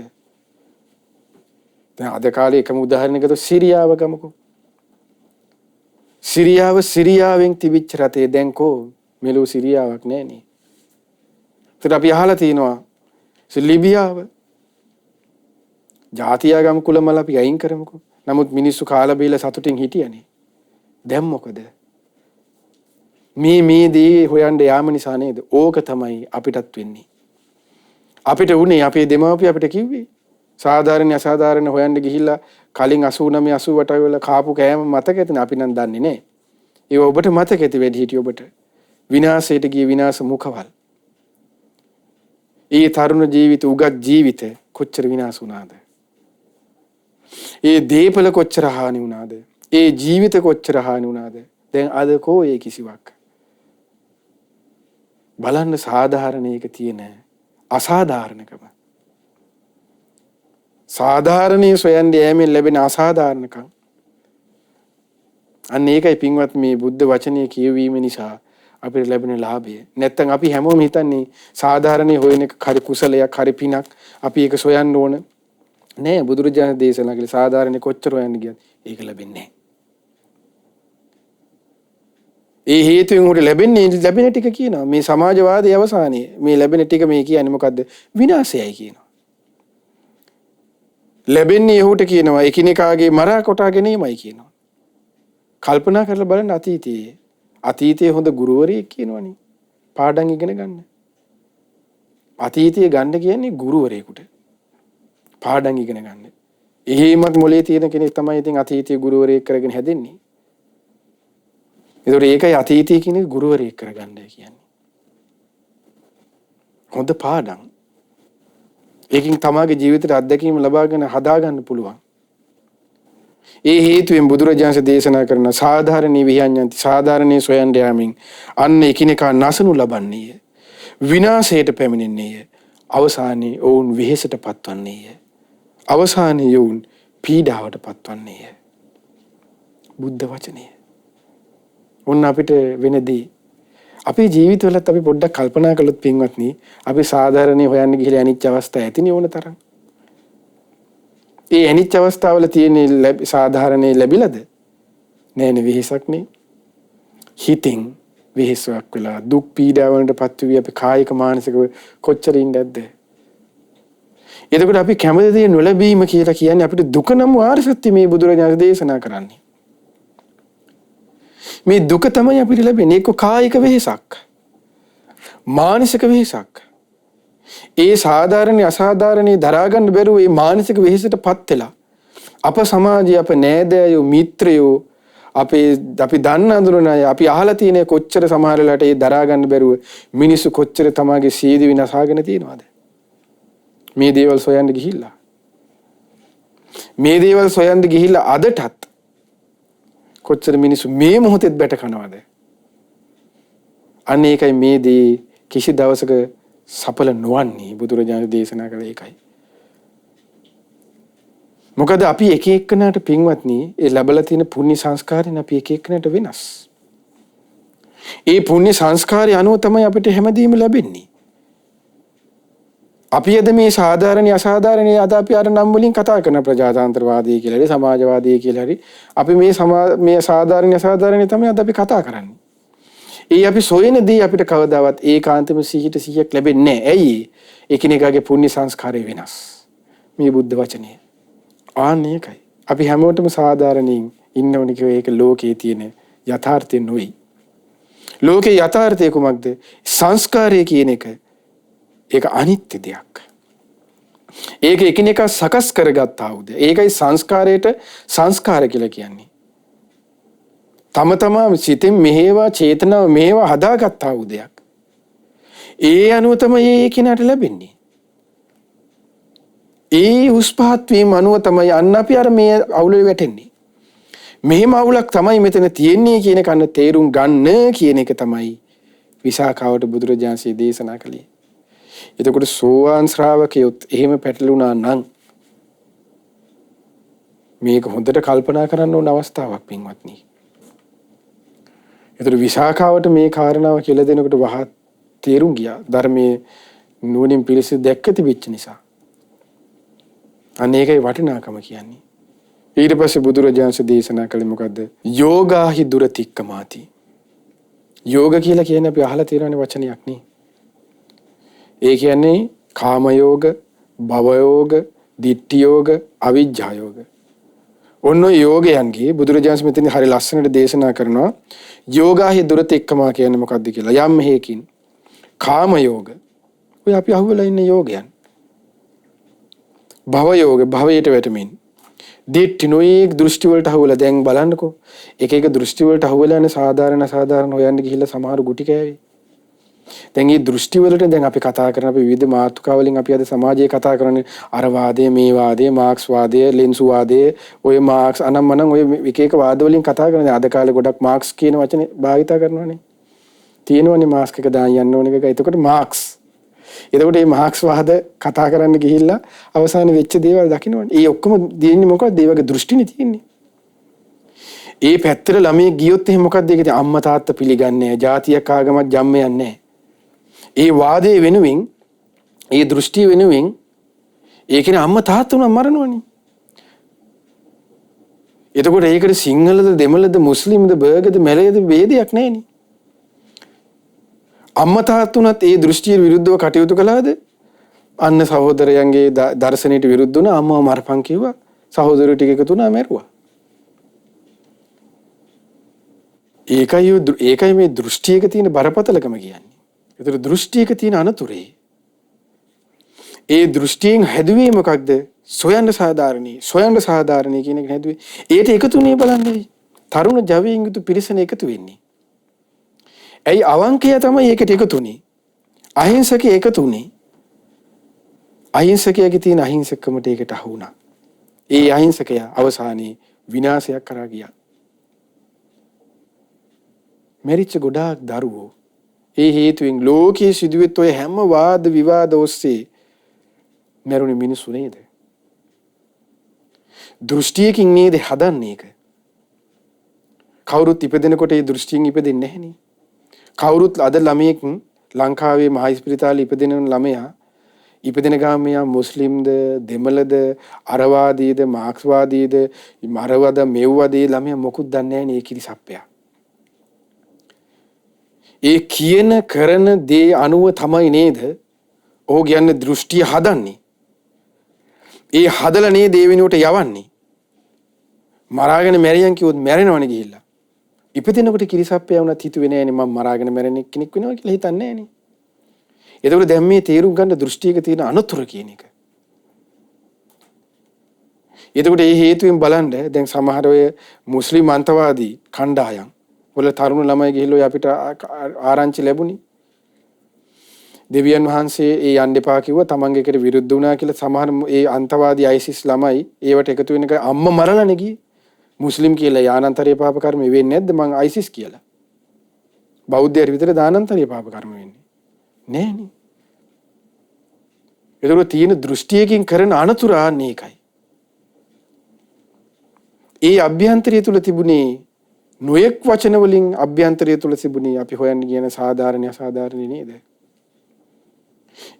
දැන් අද කාලේ එකම උදාහරණයකට සිරියාව ගමුකෝ. සිරියාවෙන් තිබිච්ච රටේ දැන් කෝ මෙලෝ සිරියාවක් නැහනේ. ඒත් අපි අහලා තිනවා ලිබියාව ජාතියාගම කුලමල අපි අයින් කරමුකෝ. නමුත් මිනිස්සු කාලා බීලා සතුටින් හිටියනේ. දැන් මොකද? මේ දේ හොයන්න යාම නිසා නේද? ඕක තමයි අපිටත් වෙන්නේ. අපිට උනේ අපේ දෙමාපිය අපිට කිව්වේ සාධාරණ අසාධාරණ හොයන්න ගිහිල්ලා කලින් 89 88 වල කාපු කෑම මතකද? අපි නම් දන්නේ නැහැ. ඒ ඔබට මතකද වෙඩි හිටිය ඔබට? විනාශයට ගිය විනාශ මුඛවල්. ඒ තරුණ ජීවිත උගත් ජීවිත කොච්චර විනාශ වුණාද? ඒ දීපල කොච්චර හානි වුණාද? ඒ ජීවිත කොච්චර හානි වුණාද? දැන් අද කෝ ඒ කිසිවක්. බලන්න සාධාරණයක තියෙන අසාධාරණකම. සාධාරණයේ සොයන්නේ යෑමෙන් ලැබෙන අසාධාරණකම්. අන්න ඒකයි පින්වත් මේ බුද්ධ වචනය කියවීම නිසා අපිට ලැබෙන ලාභය. නැත්තම් අපි හැමෝම හිතන්නේ සාධාරණේ හොයන එක හරි කුසලයක් හරි පිනක් අපි ඒක සොයන්න ඕන. නෑ බුදුරජාණන් දේශනා කළේ සාධාරණේ කොච්චර හොයන්න ගියත් ඒක ලැබෙන්නේ නෑ. ඒ හේතුවෙන් උට ලැබෙන ටික කියනවා මේ සමාජවාදයේ අවසානයේ මේ ලැබෙන ටික මේ කියන්නේ මොකද්ද? විනාශයයි කියනවා. ලැබෙන්නේ යහුට කියනවා එකිනෙකාගේ මරා කොටා ගැනීමයි කියනවා. කල්පනා කරලා බලන්න අතීතයේ හොඳ ගුරුවරයෙක් කියනවනේ පාඩම් ඉගෙන ගන්න. අතීතයේ ගන්න කියන්නේ ගුරුවරයෙකුට පාඩම් ඉගෙන ගන්න. එහෙමත් මොලේ තියෙන කෙනෙක් තමයි ඉතින් අතීතයේ ගුරුවරයෙක් කරගෙන හැදෙන්නේ. ඒකයි අතීතයේ කෙනෙක් ගුරුවරයෙක් කරගන්නයි කියන්නේ. හොඳ පාඩම්. ඒකින් තමාගේ ජීවිතයට අත්දැකීම් ලබාගෙන හදාගන්න පුළුවන්. ඒ හේතුවෙන් බුදුරජාණන් දේශනා කරන සාධාරණී විහඤ්ඤන්ති සාධාරණේ සොයන්න යාමින් අන්න එකිනෙකා නසනු ලබන්නේය. විනාශයට පැමිණෙන්නේය. අවසානයේ ඔවුන් වෙහෙසට පත්වන්නේය. අවසානයේ ඔවුන් පීඩාවට පත්වන්නේය. බුද්ධ වචනය. ඔන්න අපිට වෙනදී අපේ ජීවිතවලත් අපි පොඩ්ඩක් කල්පනා කළොත් පින්වත්නි අපි සාධාරණේ හොයන්න ගිහලා අනිච්ච අවස්ථා ඇතිනේ ඕන තරම්. ඒ අනිච්ච අවස්ථාවල තියෙන සාධාරණේ ලැබිලාද? නෑනේ වෙහසක් නේ. හිතින් වෙහසක් වෙලා දුක් පීඩාවලට පත් වී අපි කායික මානසික කොච්චර ඉන්නේද? එතකොට අපි කැමති දේ නොලැබීම කියලා කියන්නේ අපිට දුක නම් ආර්ය සත්‍ය මේ බුදුරජාණන් දේශනා කරන්නේ. මේ දුක තමයි අපිට ලැබෙන්නේ. ඒක කායික වෙහසක්. මානසික වෙහසක්. ඒ සාධාරණේ අසාධාරණේ දරා ගන්න බැරුව මේ මානසික වෙහසටපත් වෙලා අප සමාජයේ අප නෑදෑයෝ මිත්‍රයෝ අපි දන්න අඳුරන අය අපි අහලා තියෙන කොච්චර සමහර වෙලාවට ඒ දරා ගන්න බැරුව මිනිස්සු කොච්චර තමාගේ සීදී විනාශාගෙන තියෙනවද? මේ දේවල් සොයන්න ගිහිල්ලා. මේ දේවල් සොයන්න ගිහිල්ලා අදටත් කොච්චර මිනිස්සු මේ මොහොතේත් බැට කනවද? අන්න ඒකයි මේ දේ කිසි දවසක සඵල නොවන්නේ බුදුරජාණන් දේශනා කළ ඒකයි. මොකද අපි එක එක්කනට පින්වත්නි ඒ ලැබලා තියෙන පුණ්‍ය සංස්කාරයෙන් අපි එක එක්කනට වෙනස්. ඒ පුණ්‍ය සංස්කාරය අනුව තමයි අපිට හැමදේම ලැබෙන්නේ. අපි අද මේ සාධාරණ අසාධාරණ අද අපි අර නම් වලින් කතා කරන ප්‍රජාතන්ත්‍රවාදී කියලා හරි සමාජවාදී කියලා හරි අපි මේ සාධාරණ අසාධාරණ තමයි අද අපි කතා කරන්නේ. ඒ අපි සොයන දේ අපිට කවදාවත් ඒකාන්තම 100% ලැබෙන්නේ නැහැ. ඇයි? එකිනෙකාගේ පුණ්‍ය සංස්කාරය වෙනස්. මේ බුද්ධ වචනය. ආන්නේකයි. අපි හැමෝටම සාධාරණින් ඉන්න ඕනේ කිව්ව ඒක ලෝකයේ තියෙන යථාර්ථය නෙවෙයි. ලෝකේ යථාර්ථය කුමක්ද? සංස්කාරය කියන එක ඒක අනිත්‍ය දෙයක්. ඒක එකිනෙකා සකස් කරගත්තා වූ දෙයක්. ඒකයි සංස්කාරයට සංස්කාර කියලා කියන්නේ. තම තමා සිතෙන් මෙහෙවා චේතනාව මෙහෙවා හදාගත්තා වූ දෙයක්. ඒ අනුව තමයි ඒ කෙනාට ලැබෙන්නේ. ඒ උස්පහත් වීම අනුව තමයි අන්න අපි අර මේ අවුලේ වැටෙන්නේ. මෙහෙම අවුලක් තමයි මෙතන තියෙන්නේ කියන කන්න තේරුම් ගන්න කියන එක තමයි විසාකාවට බුදුරජාණන්සේ දේශනා කළේ. එතකොට සෝවාන් ශ්‍රාවකයොත් එහෙම පැටලුණා නම් මේක හොඳට කල්පනා කරන්න ඕන අවස්ථාවක් පින්වත්නි. එතකොට විසාකාවට මේ කාරණාව කියලා දෙනකොට වහා තේරුම් ගියා ධර්මයේ නුවණින් පිළිසිදු දැක්ක තිබෙච්ච නිසා. අන්න ඒකයි වටිනාකම කියන්නේ. ඊට පස්සේ බුදුරජාණන් වහන්සේ දේශනා කළේ මොකද්ද? යෝගාහි දුරතික්කමාති. යෝග කියලා කියන්නේ අපි අහලා තියෙනනේ වචනයක් නේ. ඒ කියන්නේ කාම යෝග, භව යෝග, ditthi යෝග, අවිජ්ජා යෝග. ඔන්න යෝගයන්ගේ බුදුරජාණන් මෙතන හරි ලස්සනට දේශනා කරනවා. යෝගාහි දුරතික්කමා කියන්නේ මොකද්ද කියලා. යම් හේකින් කාම යෝග. ඔය අපි අහුවෙලා ඉන්න යෝගයන්. භව යෝග භවයට වැටෙමින්. ditthi නොයේක් දෘෂ්ටි වලට අහුවෙලා දැන් බලන්නකෝ. එක එක දෘෂ්ටි වලට අහුවෙලා යන සාධාරණ අසාධාරණ හොයන්න ගිහිල්ලා සමහර ගුටි කෑවේ. දැන් මේ දෘෂ්ටි වලට දැන් අපි කතා කරන අපි විවිධ මාතෘකා වලින් අපි අද සමාජයේ කතා කරන්නේ අර වාදය මේ වාදය මාක්ස් වාදය ලෙන්සු වාදය ඔය මාක්ස් අනම්මනම් ඔය එක එක වාද වලින් කතා කරන්නේ. අද කාලේ ගොඩක් මාක්ස් කියන වචනේ භාවිතා කරනවානේ. තියෙනවනේ මාස්ක් එක දාන් යන්න ඕන එක. එතකොට මාක්ස්. එතකොට මේ මාක්ස් වාද කතා කරන්න ගිහිල්ලා අවසානයේ වෙච්ච දේවල් දකින්නවනේ. ඒ ඔක්කොම දෙන්නේ මොකක්ද? ඒ වගේ දෘෂ්ටිනේ තියෙන්නේ. ඒ පැත්තට ළමයි ගියොත් එහෙනම් මොකක්ද ඒකද? අම්මා තාත්තා පිළිගන්නේ නැහැ. ජාතියක් ආගමක් ජම්මයක් නැහැ. ඒ වාදයේ වෙනුවෙන් ඒ දෘෂ්ටිය වෙනුවෙන් ඒ කියන්නේ අම්මා තාත්තා උනම මරනවනේ. එතකොට ඒකට සිංහලද දෙමළද මුස්ලිම්ද බර්ගද මැලේද ભેදයක් නැහෙනේ. අම්මා තාත්තා උනත් ඒ දෘෂ්ටියට විරුද්ධව කටයුතු කළාද? අන්න සහෝදරයන්ගේ දර්ශනයට විරුද්ධ වුණා අම්මව මරපන් කිව්වා. සහෝදරයෝ ටික එකතු වුණා මැරුවා. ඒකයි මේ දෘෂ්ටියක තියෙන බරපතලකම කියන්නේ. ඒතර දෘෂ්ටියක තියෙන අනතුරේ. ඒ දෘෂ්ටියෙන් හැදුවේ මොකක්ද? සොයන්න සාධාරණී කියන එක හැදුවේ. ඒට එකතුනේ බලන්නේ. තරුණ ජවයෙන් යුතු පිරිසන එකතු වෙන්නේ. ඇයි අවංකය තමයි ඒකට එකතුනේ. අහිංසකය එකතුනේ. අහිංසකයාගේ තියෙන අහිංසකකමට ඒකට අහු වුණා. ඒ අහිංසකයා අවසානයේ විනාශයක් කරා ගියා. මෙරිච්ච ගොඩාක් දරුවෝ ඒ හේතුවෙන් ලෝකයේ සිදුවෙත් ඔය හැම වාද විවාද ඔස්සේ මරුණේ මිනිස්සු නේද? දෘෂ්ටියකින් නේද හදන්නේ ඒක. කවුරුත් ඉපදෙනකොට ඒ දෘෂ්ටියෙන් ඉපදෙන්නේ නැහෙනේ. කවුරුත් අද ළමයෙක් ලංකාවේ මහ ඉස්පිරිතාලේ ඉපදෙන ළමයා ඉපදෙන ගාමියා මුස්ලිම්ද දෙමළද අරවාදීද මාක්ස්වාදීද මරවද මෙව්වදී ළමයා මොකුත් දන්නේ නැහැ නේ කිරිසප්පයා. ඒ කියන කරන දේ අනුව තමයි නේද ඔහු කියන්නේ දෘෂ්ටිය හදන්නේ. ඒ හදලා නේද ඒ වෙනුවට යවන්නේ. මරාගෙන මැරියන් කිව්වොත් මැරෙනවනේ ගිහිල්ලා. ඉපදිනකොට කිරිසප්පයා වුණත් හිතුවේ නෑනේ මම මරාගෙන මැරෙන කෙනෙක් වෙනවා කියලා හිතන්නේ නෑනේ. එතකොට දැන් මේ තේරුම් ගන්න දෘෂ්ටියක තියෙන අනුතර කියන එක. එතකොට මේ හේතුවෙන් බලන්න දැන් සමහර ඔය මුස්ලිම් අන්තවාදී කණ්ඩායම් වල තරුණ ළමයි ගිහිල්ලා අපිට ආරංචි ලැබුණි. දෙවියන් වහන්සේ ඒ යන්න එපා කිව්වා තමන්ගේ එකට විරුද්ධ වුණා කියලා සමහර ඒ අන්තවාදී ISIS ළමයි ඒවට එකතු වෙන එක අම්මා මරලානේ ගියේ. මුස්ලිම් කියලා යානන්තරීය පාප කර්ම වෙන්නේ නැද්ද මං ISIS කියලා? බෞද්ධයර විතර දානන්තරීය පාප කර්ම වෙන්නේ නෑනේ. ඒතර තියෙන දෘෂ්ටියකින් කරන අනතුරු ආන්නේ ඒකයි. ඒ අභ්‍යන්තරය තුල තිබුණේ නොයෙක් වචන වලින් අභ්‍යන්තරය තුල තිබුණේ අපි හොයන්න කියන සාධාරණ අසාධාරණ නේද?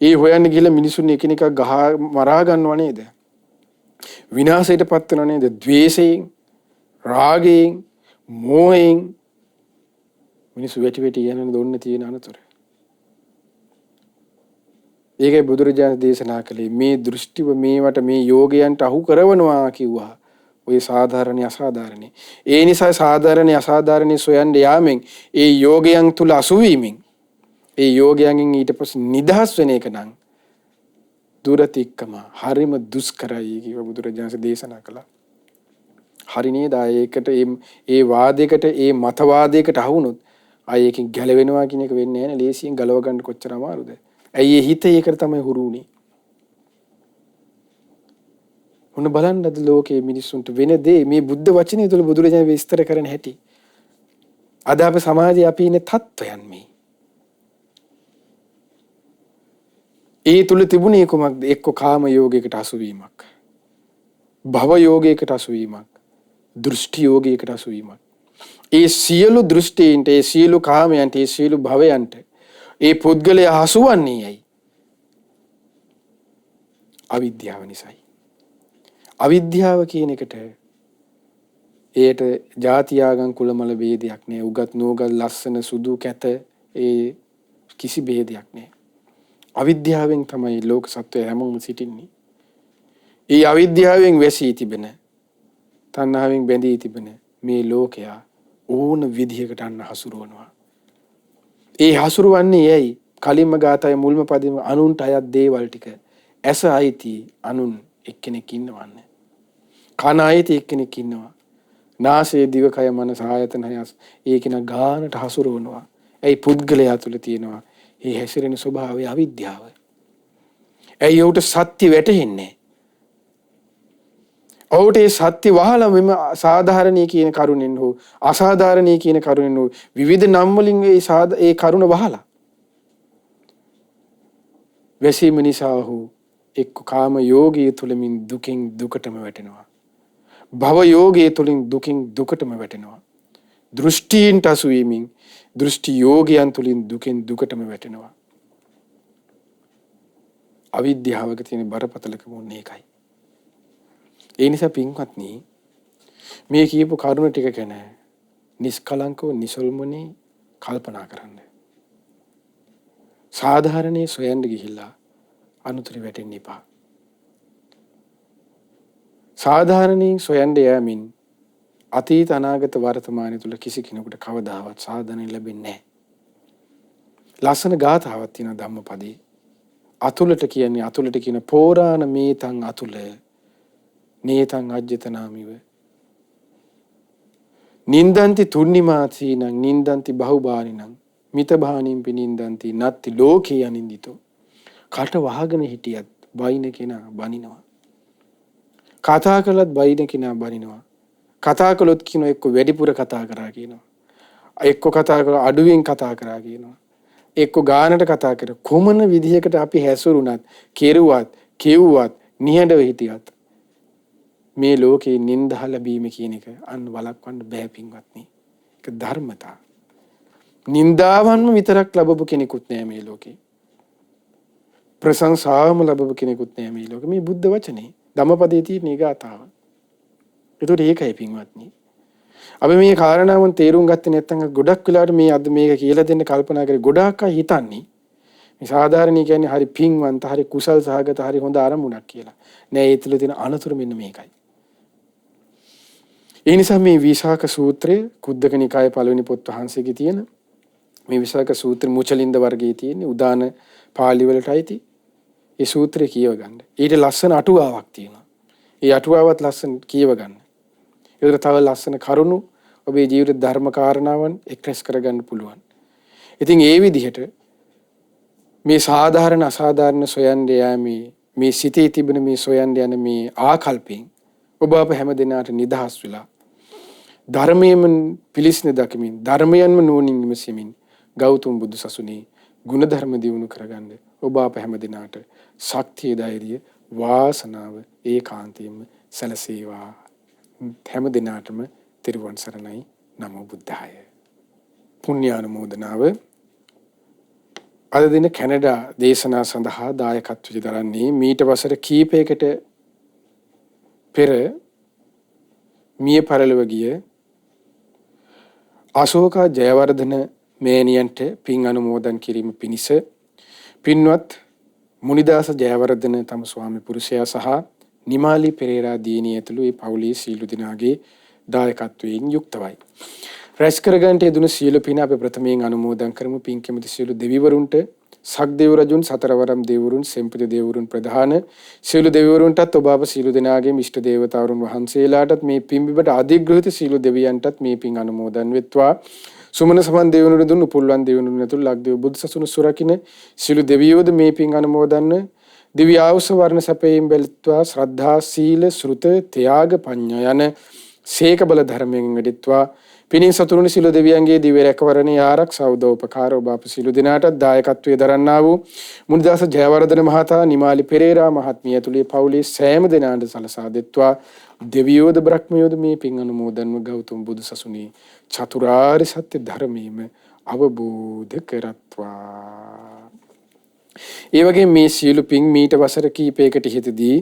ඒ හොයන්න ගිහලා මිනිසුන් එකිනෙක ගහ මරා ගන්නව නේද? විනාශයටපත් වෙනව නේද? ද්වේෂයෙන්, රාගයෙන්, මෝහයෙන් මිනිස්සු වැටි යන දොන්න තියෙන අනතුර. ඒකයි බුදුරජාණන් දේශනා කළේ මේ දෘෂ්ටිව මේවට මේ යෝගයන්ට අහු කරවනවා කිව්වා. ඔය සාධාරණ අසාධාරණ. ඒ නිසා සාධාරණ අසාධාරණ සොයන්න යාමෙන් ඒ යෝගයන් තුල අසුවීමෙන් ඒ යෝගයන්ගෙන් ඊට පස්සේ නිදහස් වෙන එක නම් දුරතික්කම හරිම දුෂ්කරයි කියලා බුදුරජාණන් දේශනා කළා. හරි නේද? ඒකට ඒ වාදයකට ඒ මතවාදයකට අහුනොත් ආයෙකින් ගැලවෙනවා කියන එක වෙන්නේ නැහැ නේ. ලේසියෙන් ගලව ගන්න කොච්චර අමාරුද? ඇයි ඒ හිත ඒකට තමයි හුරු උනේ. මොන බලන්නද ලෝකයේ මිනිස්සුන්ට වෙන දේ මේ බුද්ධ වචනේ තුල බුදුරජාණන් විස්තර කරන හැටි. අද අපේ සමාජයේ අපි ඉන්නේ තත්වයන් මේ. ඒ තුල තිබුණේ කොමක්ද? එක්ක කාම යෝගයකට අසුවීමක්. භව යෝගයකට අසුවීමක්. දෘෂ්ටි යෝගයකට අසුවීමක්. ඒ සියලු දෘෂ්ටීන්ට, ඒ සියලු කාමයන්ට, ඒ සියලු භවයන්ට ඒ පුද්ගලයා හසුවන්නේ ඇයි? අවිද්‍යාව නිසායි. අවිද්‍යාව කියන එකට ඒට ಜಾති ආගම් කුලමල ભેදයක් නෑ. උගත් නූගත් ලස්සන සුදු කැත ඒ කිසි ભેදයක් නෑ. අවිද්‍යාවෙන් තමයි ලෝක සත්වය හැමෝම සිටින්නේ. ඒ අවිද්‍යාවෙන් වැසී තිබෙන තණ්හාවෙන් බැඳී තිබෙන මේ ලෝකයා ඕන විදිහකට අන්න හසුරුවනවා. ඒ හසුරුවන්නේ ඇයි? කලින්ම ගාතය මුල්ම පදෙම අනුන්ට අයත් දේවල් ටික ඇස අයිති අනුන් එක්කෙනෙක් ඉන්නවන්නේ. කන අයිති එක්කෙනෙක් ඉන්නවා. නාසය දිවකය මනස ආයතන හය ඒකින ගානට හසුරුවනවා. ඇයි? පුද්ගලයා තුළ තියෙනවා ඒ හැසිරෙන ස්වභාවය අවිද්‍යාව. ඇයි ඔහුට සත්‍ය වැටහෙන්නේ? ඔහුට ඒ සත්‍ය වහලා මෙම සාධාරණී කියන කරුණෙන් හෝ අසාධාරණී කියන කරුණෙන් හෝ විවිධ නම් වලින් ඒ කරුණ වහලා වැසීම නිසා ඔහු එක්ක කාම යෝගී තුලමින් දුකින් දුකටම වැටෙනවා. භව යෝගී තුලින් දුකින් දුකටම වැටෙනවා. දෘෂ්ටීන්ට අසු වීමෙන් දෘෂ්ටි යෝගයන් තුලින් දුකින් දුකටම වැටෙනවා. අවිද්‍යාවක තියෙන බරපතලකම උන්නේ ඒකයි. ඒ නිසා පින්වත්නි මේ කියපු කරුණ ටික ගැන නිස්කලංකව නිසල්මනේ කල්පනා කරන්න. සාධාරණේ සොයන්න ගිහිල්ලා අනුතරි වැටෙන්න එපා. සාධාරණේ සොයන්න යෑමෙන් අතීත අනාගත වර්තමානයේ තුල කිසි කෙනෙකුට කවදාවත් සාධනෙ ලැබෙන්නේ නැහැ. ලස්සන ගාථාවක් තියෙනවා ධම්මපදයේ. අතුලට කියන්නේ අතුලට කියන පෝරාණ මේතං අතුල නේතං අජ්ජතනාමිව නින්දන්ති තුන්නිමාසීනං නින්දන්ති බහුබානිනං මිතභානින් පිනින්දන්ති නත්ති ලෝකේ අනින්දිතෝ. කට වහගෙන හිටියත් බයින කෙනා බනිනවා. කතා කළත් බයින කෙනා බනිනවා. කතා කළොත් කියන එක්ක වැඩිපුර කතා කරා කියනවා. එක්ක කතා කරලා අඩුවෙන් කතා කරා කියනවා. එක්ක ගානට කතා කර කොමන විදිහකට අපි හැසුරුණත් කෙරුවත් කෙව්වත් නිහඬව හිටියත් මේ ලෝකේ නින්දා ලැබීම කියන එක අන්න වළක්වන්න බෑ පින්වත්නි. ඒක ධර්මතා. නින්දාවන්ම විතරක් ලැබපු කෙනෙකුත් නෑ මේ ලෝකේ. ප්‍රශංසාවම ලැබපු කෙනෙකුත් නෑ මේ ලෝකේ. මේ බුද්ධ වචනේ ධම්මපදයේ තියෙන ගාථාව. ඒතකොට ඒකයි පින්වත්නි. අපි මේ කාරණාවන් තේරුම් ගත්තේ නැත්නම් ගොඩක් වෙලාවට මේ අද මේක කියලා දෙන්න කල්පනා කරේ ගොඩාක් අය හිතන්නේ මේ සාධාරණී කියන්නේ හරි පින්වන්ත හරි කුසල් සහගත හරි හොඳ අරමුණක් කියලා. නෑ ඒ තුළ තියෙන අනතුරු මෙන්න මේකයි. ඒ නිසා මේ විසාක සූත්‍රය කුද්දක නිකායේ පළවෙනි පොත් වහන්සේගේ තියෙන මේ විසාක සූත්‍ර මුචලින්ද වර්ගයේ තියෙන උදාන පාළි වලට අයිති ඒ සූත්‍රය කියව ගන්න. ඊට ලස්සන අටුවාවක් තියෙනවා. ඒ අටුවාවත් ලස්සන කියව ගන්න. ඒතර තව ලස්සන කරුණු ඔබේ ජීවිත ධර්ම කාරණාවන් එක්රැස් කරගන්න පුළුවන්. ඉතින් ඒ විදිහට මේ සාධාරණ අසාධාරණ සොයන්න යෑමේ මේ සිතේ තිබෙන මේ සොයන්න යන මේ ආකල්පෙන් ඔබ අප හැම දිනකට නිදහස් වෙලා ධර්මයෙන් පිළිස්න දකිමින් ධර්මයෙන්ම නුවණින් විමසමින් ගෞතම බුදු සසුනේ ගුණ ධර්ම දියුණු කරගන්න ඔබ අප හැම දිනකට ශක්තිය ධෛර්යය වාසනාව ඒකාන්තයෙන්ම සැලසේවා. හැම දිනකටම තිරුවන් සරණයි. නමෝ බුද්ධාය. පුණ්‍යානුමෝදනාව අද දින කැනඩා දේශනා සඳහා දායකත්වය දරන්නේ මීට වසර කීපයකට පෙර මිය පරලොව ගිය අශෝකා ජයවර්ධන මෑණියන්ට පින් අනුමෝදන් කිරීම පිණිස පින්වත් මුනිදාස ජයවර්ධන තම ස්වාමි පුරුෂයා සහ නිමාලි පෙරේරා දියණිය ඇතුළු ඒ පවුලේ සීල දිනාගේ දායකත්වයෙන් යුක්තවයි. රැස් කරගන්නට යෙදුණු සීල පින අපි ප්‍රථමයෙන් අනුමෝදන් කරමු. පින් කැමති සීල දෙවිවරුන්ට සක්දේව රජුන් සතරවරම් දේවරුන් සෙම්පති දේවරුන් ප්‍රධාන සීල දෙවිවරුන්ටත් ඔබ අප සීල දෙනාගේ ඉෂ්ට දේවතාවරුන් වහන්සේලාටත් මේ පින් බිබට අධිග්‍රහිත සීල දෙවියන්ටත් මේ පින් අනුමෝදන් වෙත්වා. සුමන සමන් දේවනුන් දුන් උපුල්වන් දේවනුන් ඇතුළු ලක්දේව බුදු සසුන සුරකින්න සීල දෙවියෝද මේ පින් අනුමෝදන්න දිව්‍ය ආයුෂ වර්ණ සැපයෙන් බෙල්ත්වා ශ්‍රද්ධා සීල ශ්‍රුත ත්‍යාග පඤ්ඤා යන සේක බල ධර්මයෙන් වැඩිත්වා පිනින් සතුරුනි සීල දෙවියන්ගේ දිව්‍ය රැකවරණේ ආරක්ෂා උදව්පකාර ඔබ අප සීල දිනාට දායකත්වයේ දරන්නා වූ මුනිදාස ජයවර්ධන මහතා නිමාලි පෙරේරා මහත්මිය ඇතුළේ පවුලේ සෑම දෙනාට සලසා දෙත්වා. දෙවියෝද බ්‍රහ්මයෝද මේ පින් අනුමෝදන්ව ගෞතම බුදු සසුනේ චතුරාර්ය සත්‍ය ධර්මයේම අවබෝධ කරත්වා. ඒ වගේ මේ සියලු පින් මීට වසර කීපයකට ඉහතදී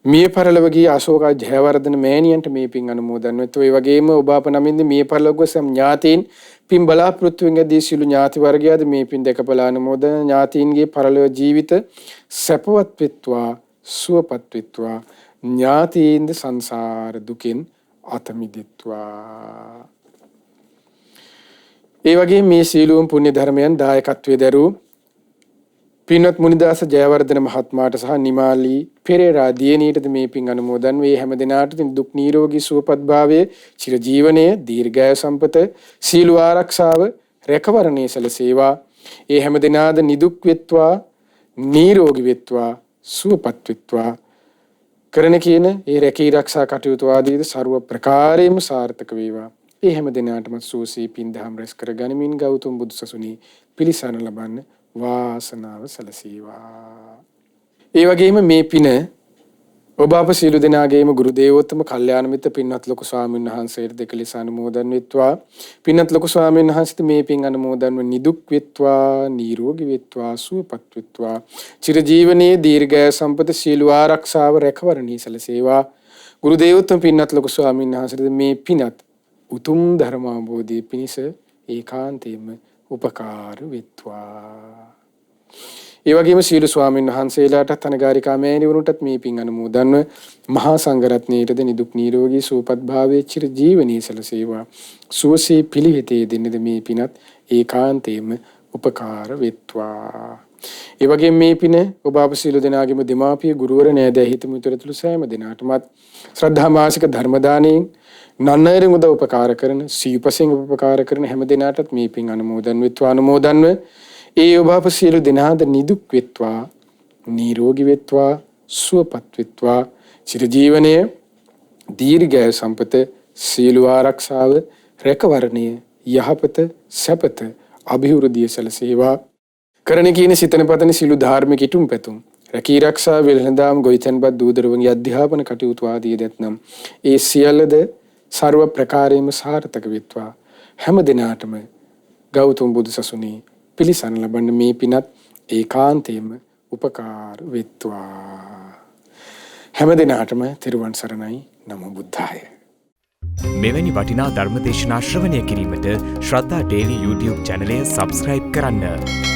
මිය පරලොව ගිය අශෝක ජයවර්ධන මෑණියන්ට මේ පින් අනුමෝදන් වෙත්වා. ඒ වගේම ඔබ අප නමින්ද මිය පරලොව ගොස් ඥාතීන් පින් බලාපොරොත්තු වෙන දී සිළු ඥාති වර්ගයාද මේ පින් දැක බලා අනුමෝදන. ඥාතීන්ගේ පරලොව ජීවිත සැපවත් වෙත්වා, සුවපත් වෙත්වා. ඥාතීන්ද සංසාර දුකින් අත මිදෙත්වා. ඒ වගේ මේ සීලුම් පුණ්‍ය ධර්මයන් දායකත්වයේ දරූ පින්වත් මුනිදාස ජයවර්ධන මහත්මයාට සහ නිමාලි පෙරේරා දියණියටද මේ පින් අනුමෝදන් වේ. හැම දිනාට දුක් නිරෝගී සුවපත් භාවයේ චිර ජීවනයේ දීර්ඝායු සම්පත සීල ආරක්ෂාව රැකවරණේ සැලසේවා. ඒ හැම දිනාද නිදුක් වෙත්වා, නිරෝගී වෙත්වා, සුවපත් වෙත්වා. කරන කියන ඒ රැකී ආරක්ෂා කටයුතු ආදීද ਸਰව ප්‍රකාරයෙන්ම සාර්ථක වේවා. ඒ හැම දිනාටම සුවසේ පින් දහම් රැස් කර ගනිමින් ගෞතම බුදු සසුනේ පිළිසරණ ලබන්න වාසනාව සැලසේවා. ඒ වගේම මේ පින ඔබ අප සියලු දෙනාගේම ගුරු දේවෝත්තම කල්යාණ මිත්‍ර පින්වත් ලොකු ස්වාමීන් වහන්සේට දෙක ලෙස අනුමෝදන් වෙත්වා. පින්වත් ලොකු ස්වාමීන් වහන්සේට මේ පින් අනුමෝදන්ව නිදුක් වෙත්වා, නිරෝගී වෙත්වා, සුවපත් වෙත්වා. චිර ජීවනයේ දීර්ඝායු සම්පත සීල ආරක්ෂාව රැකවරණී සැලසේවා. ගුරු දේවෝත්තම පින්වත් ලොකු ස්වාමීන් වහන්සේට මේ පිනත් උතුම් ධර්ම අවබෝධයේ පිණිස ඒකාන්තයෙන්ම උපකාර වෙත්වා. ඒ වගේම සීල ස්වාමීන් වහන්සේලාටත් අනගාരികා මෑණිවරුන්ටත් මේ පින් අනුමෝදන්ව මහා සංඝරත්නයේද නිදුක් නිරෝගී සුවපත් භාවයේ චිර ජීවනයේ සැලසේවා. සුවසේ පිළිවෙතේ දෙන්නද මේ පිනත් ඒකාන්තයෙන්ම උපකාර වෙත්වා. ඒ වගේම මේ පින ඔබ අප සීල දෙනාගේම දෙමාපිය ගුරුවර නෑදෑ හිත මිතුරුතුළු සෑම දෙනාටමත් ශ්‍රද්ධා මාසික ධර්ම දාණයෙන් නන්නරින් උදව් උපකාර කරන සීපසෙන් උපකාර කරන හැම දිනාටත් මේ පින් අනුමෝදන් වෙත්වා. අනුමෝදන්ව ඒ ඔබ අප සියලු දෙනාද නිදුක් වෙත්වා, නිරෝගී වෙත්වා, සුවපත් වෙත්වා. චිර ජීවනයේ දීර්ඝායු සම්පත සීල ආරක්ෂාව රැකවරණය යහපත සැපත අභිවෘද්ධිය සැලසේවා. කරන කියන සිතන පතන සිළු ධාර්මික ඉටුම් පැතුම් රැකී ආරක්ෂා වෙළඳාම් ගොවිතැන්පත් දූදරුවන්ගේ අධ්‍යාපන කටයුතු ආදී දැත්නම් ඒ සියල්ලද ਸਰව ප්‍රකාරයෙන්ම සාර්ථක වෙත්වා. හැම දිනාටම ගෞතම බුදු සසුනේ පිළිසරණ ලබන්න මේ පිනත් ඒකාන්තයෙන්ම උපකාර වෙත්වා. හැම දිනාටම තෙරුවන් සරණයි. නමෝ බුද්ධාය. මෙවැනි වටිනා ධර්ම දේශනා ශ්‍රවණය කිරීමට ශ්‍රද්ධා ඩේලි YouTube චැනලය සබ්ස්ක්‍රයිබ් කරන්න.